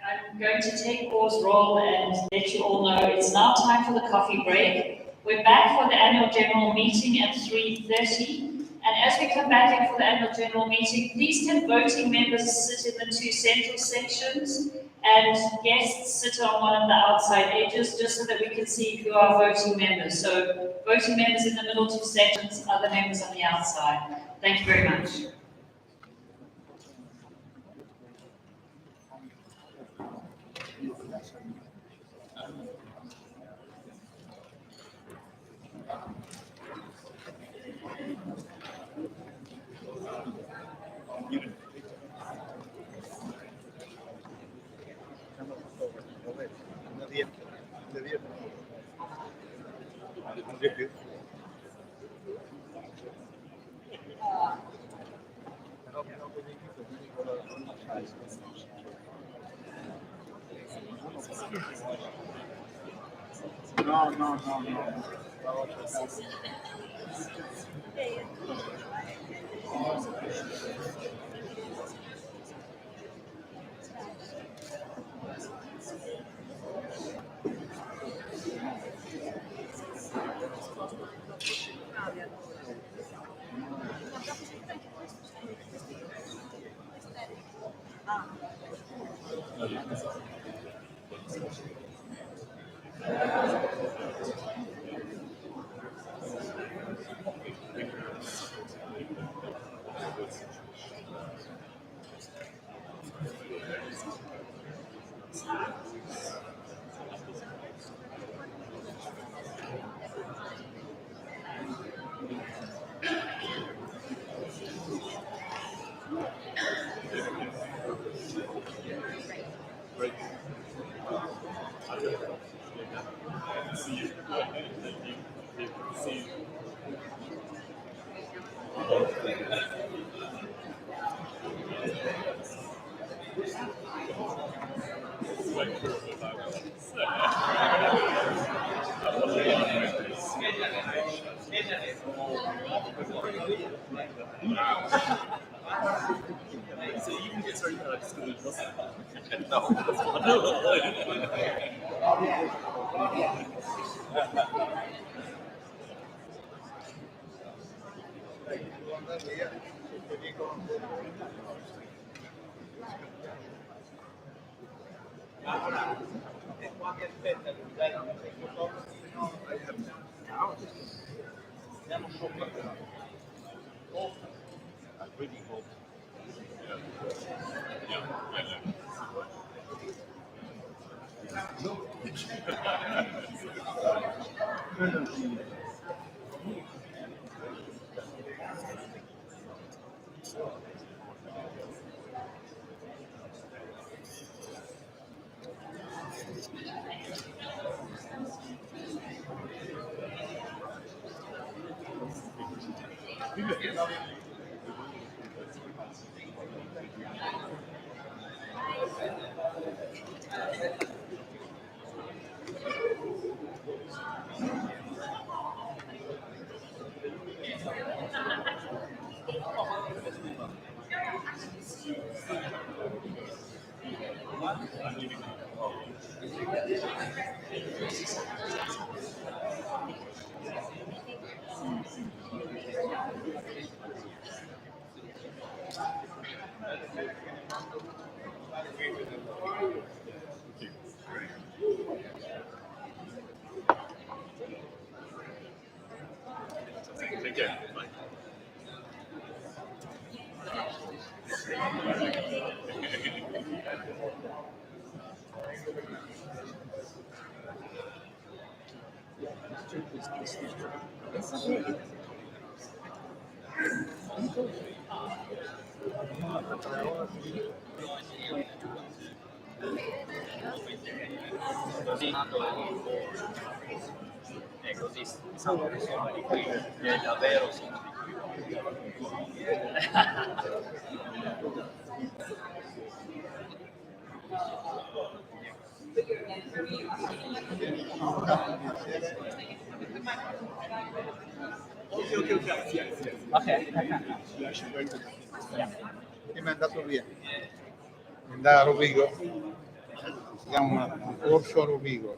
I'm going to take Or's role and let you all know it's now time for the coffee break. We're back for the annual general meeting at 3:30. And as we come back in for the annual general meeting, please can voting members sit in the 2 central sections and guests sit on one of the outside edges, just so that we can see who are voting members. So voting members in the middle 2 sections, other members on the outside. Thank you very much. Take care. Bye. E così siamo di qui è davvero Chi mi è andato via? È andato a Rovigo? Si chiama Corso Rovigo.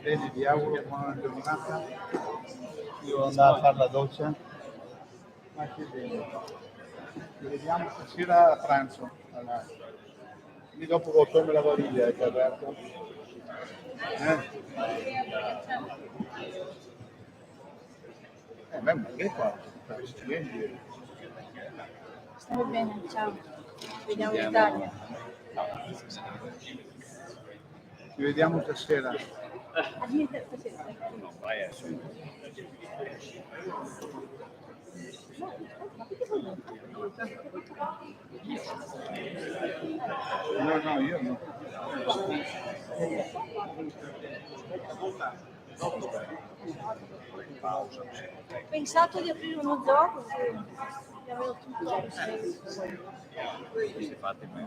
Bene, vi auguro buona giornata. Io devo andare a fare la doccia. Ma che bene. Ci vediamo stasera a pranzo. Allora. Quindi dopo porto la valigia, è aperto. Ma che qua? Stiamo bene, ciao. Vediamo in Italia. Ci vediamo stasera. No, vai No, io no. Ho pensato di aprire uno zoo così di avere tutto. si fate mai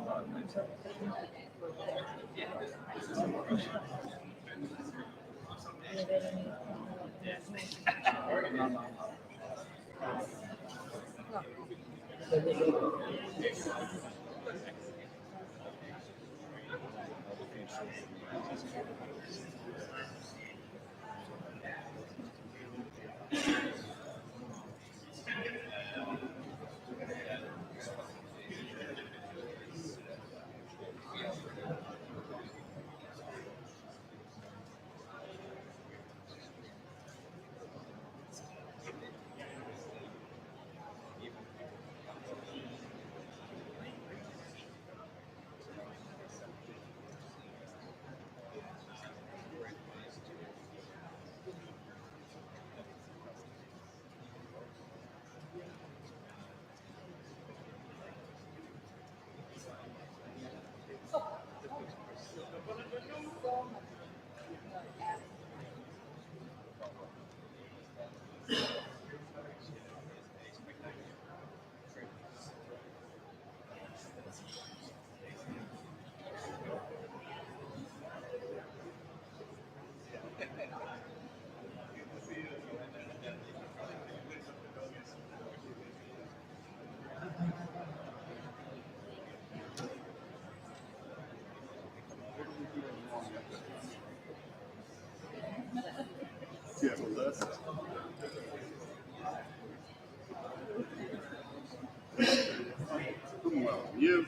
You?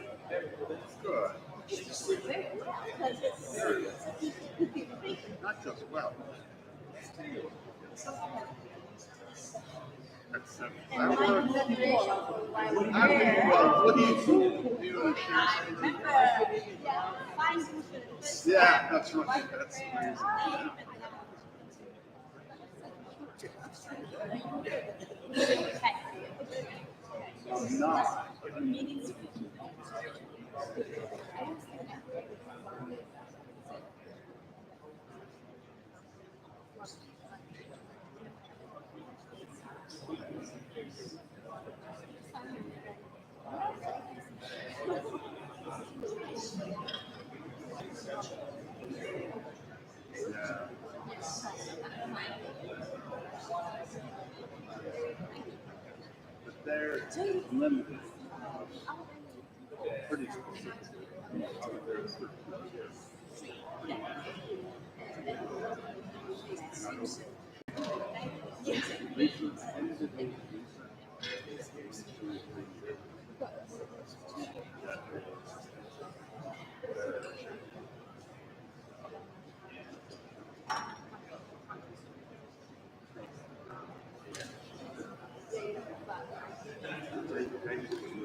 Good. as well. Except I work. What do you Yeah, that's right. That's amazing. No. But they're limited. Pretty specific.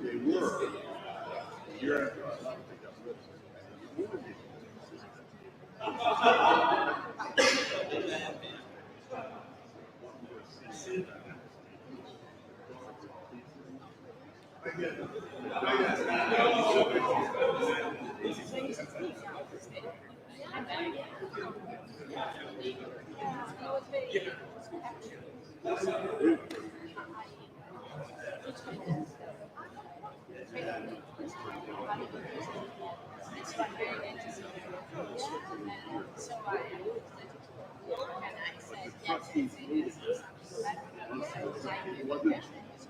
They were. You're It wasn't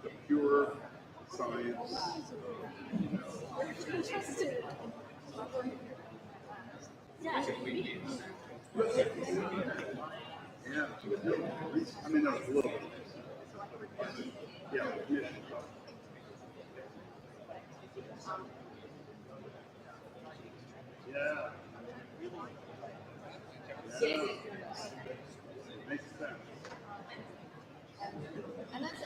the pure science. Yeah, I mean, that was a little bit. Yeah. Yeah. Yeah. Makes sense. And that's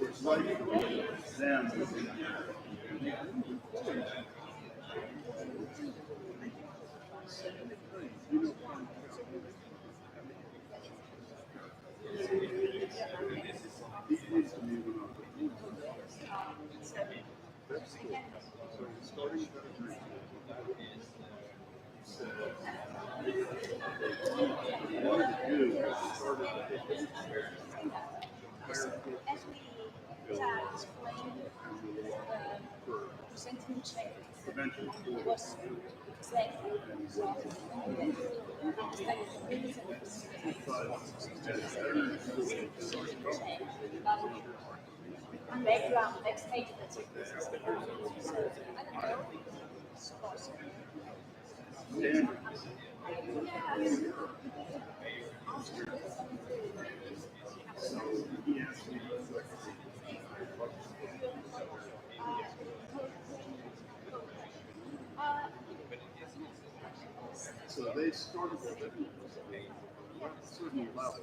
It's like them. background, backstage, that's it. So they started at a certain level.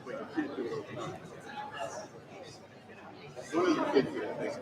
But you can't do it overnight. One of the things that I think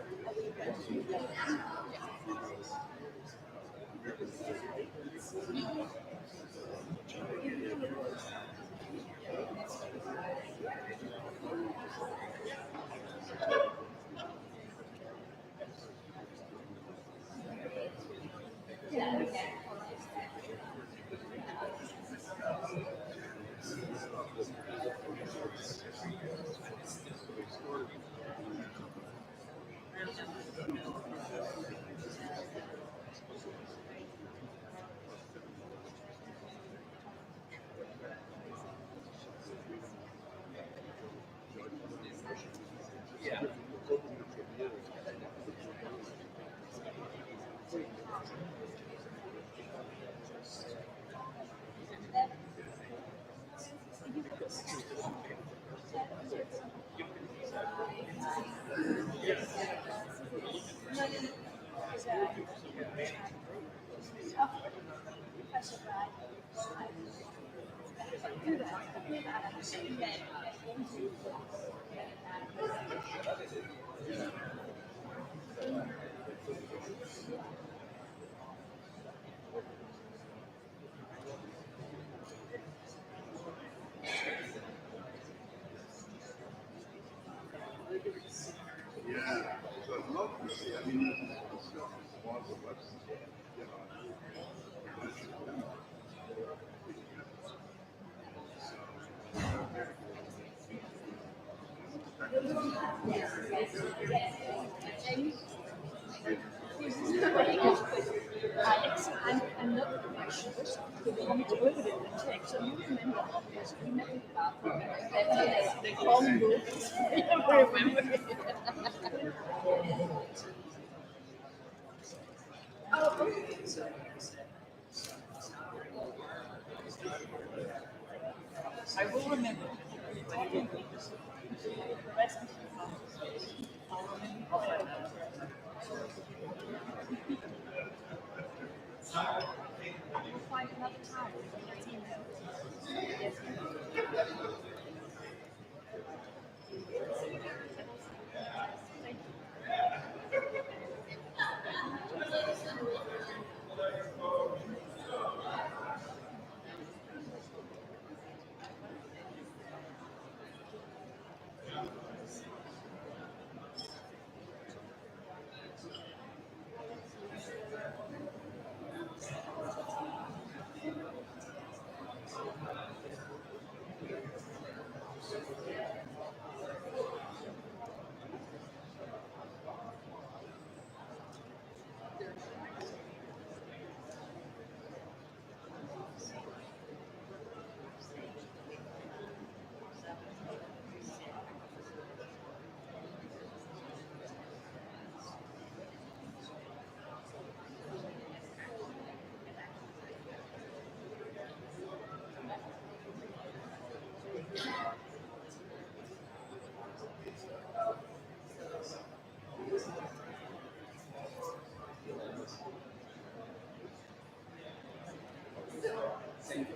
Alex, I'm not quite sure to come to over the text. So you remember obviously we met in the bathroom and the common book. I remember it. Oh, okay. I will remember. We'll find another time. Let's email. Yes. Thank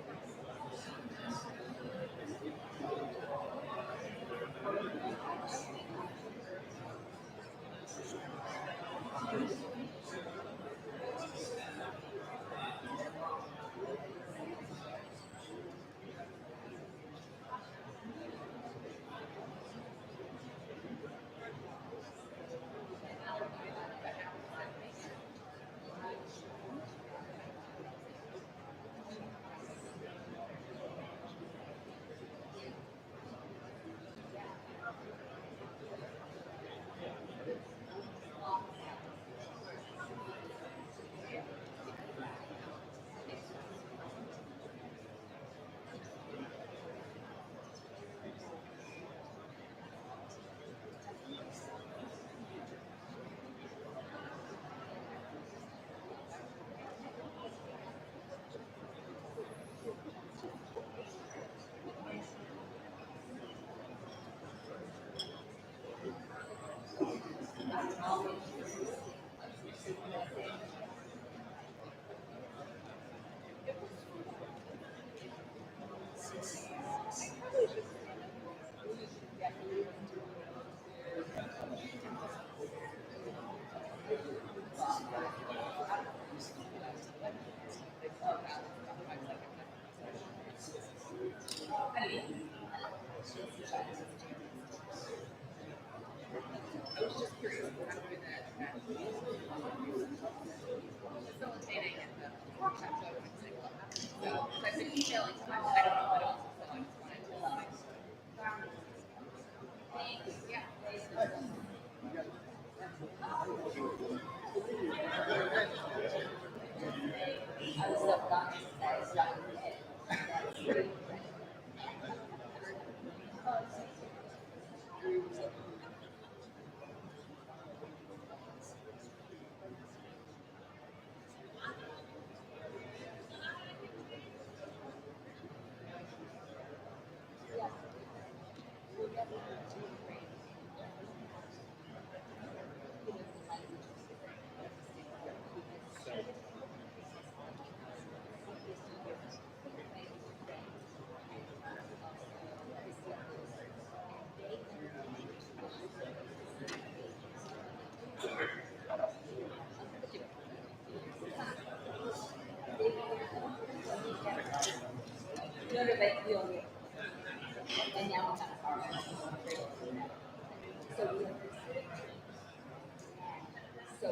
Live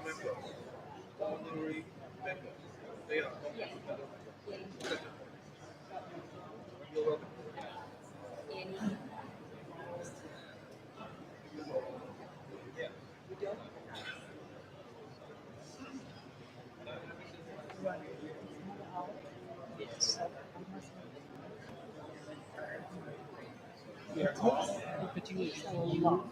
members, honorary members, they are You're welcome. We are all particularly long.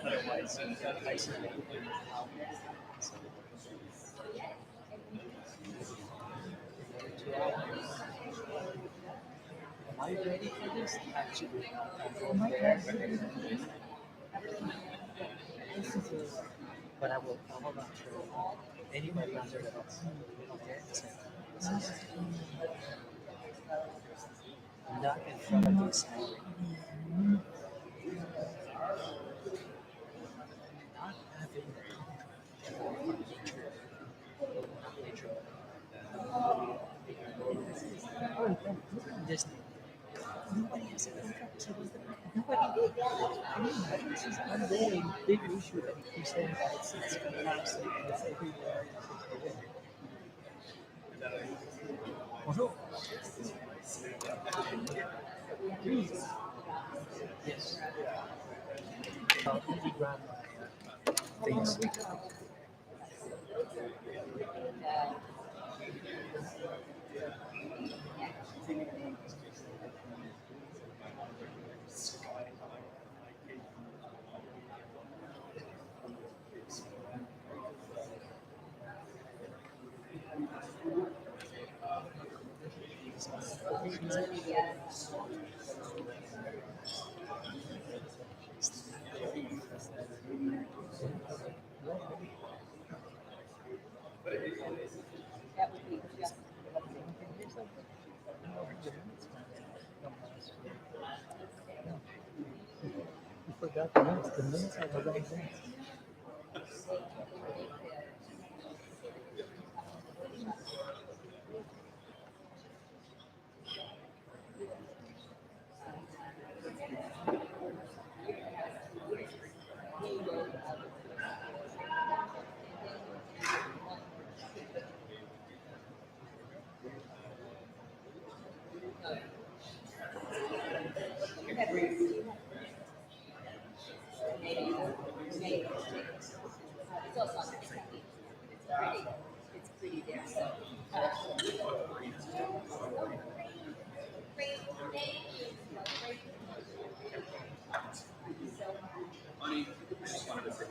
Otherwise, isolated. Am I ready for this? Actually, I'm there. But I will not show anybody under the bus. Not in front of this. Not having Disney. Nobody has a contract, so nobody did. I mean, this is one very big issue that he keeps saying that it's collapsing and it's everywhere. Bonjour. Please. Yes. Let me grab my things. You forgot the minutes. The minutes are the wrong things. It's pretty there, so. Honey, I just wanted to say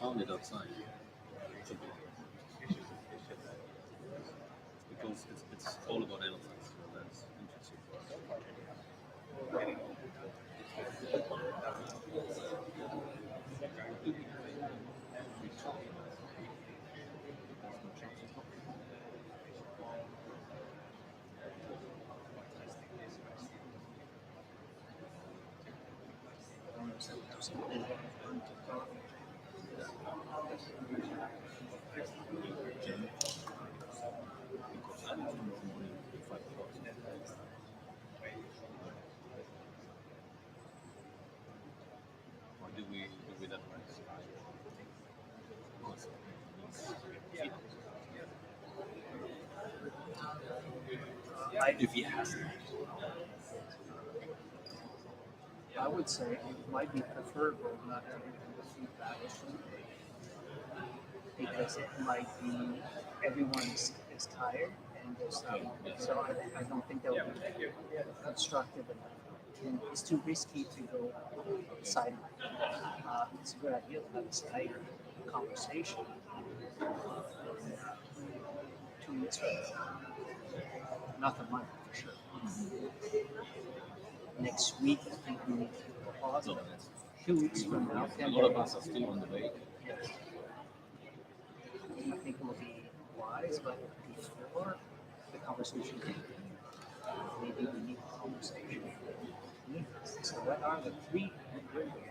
Found it outside. Because it's all about elephants, so that's interesting. Or do we that right? If he has it. I would say it might be preferable not to give them the feedback because it might be everyone is tired and there's so I don't think that would be constructive enough. And it's too risky to go outside. It's a good idea to have a staggered conversation 2 weeks from now. Not the month for sure. Next week, I think we need to pause it. 2 weeks from now, A lot of us are still on the way. Yes. I think it will be wise, but before the conversation begins, maybe we need a conversation. So what are the three,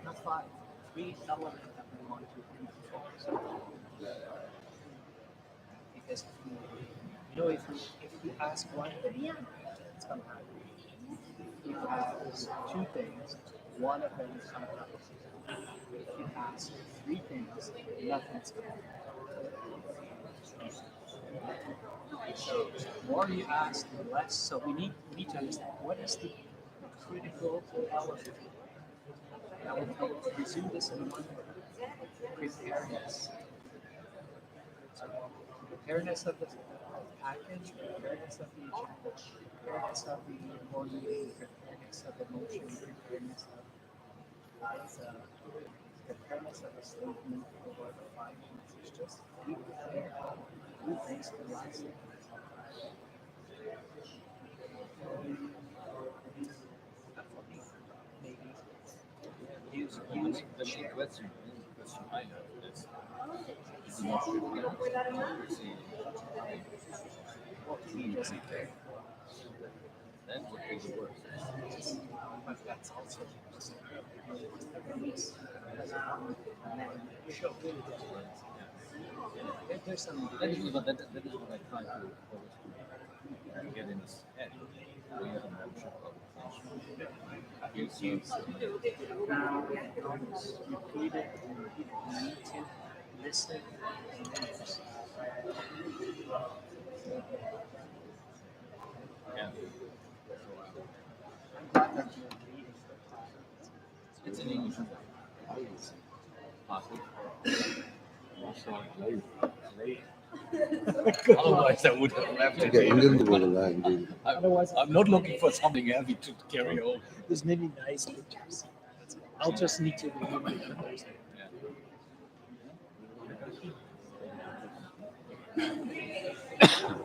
not five, three elements that we want to focus on? Because if we ask one thing, it's going to happen. If you ask two things, one of them is going to happen. If you ask three things, nothing's going to happen. So the more you ask, the less. So we need to understand what is the critical element. Now we'll resume this in a moment. Preparedness. So preparedness of the package, preparedness of the agenda, preparedness of the board meeting, preparedness of the motion, preparedness of preparedness of a statement or the findings. It's just be prepared. Do things to rise. Maybe use The question I have is not then what will the work? but that's also there's some That is what I try to always get in his head. We have a membership organization. you repeat it, you need to listen and use. Yeah. I'm glad that you're reading the class. It's in English. Otherwise, I would have left it. I'm not looking for something heavy to carry home. There's many nice pictures. I'll just need to remove it for Thursday. Yeah.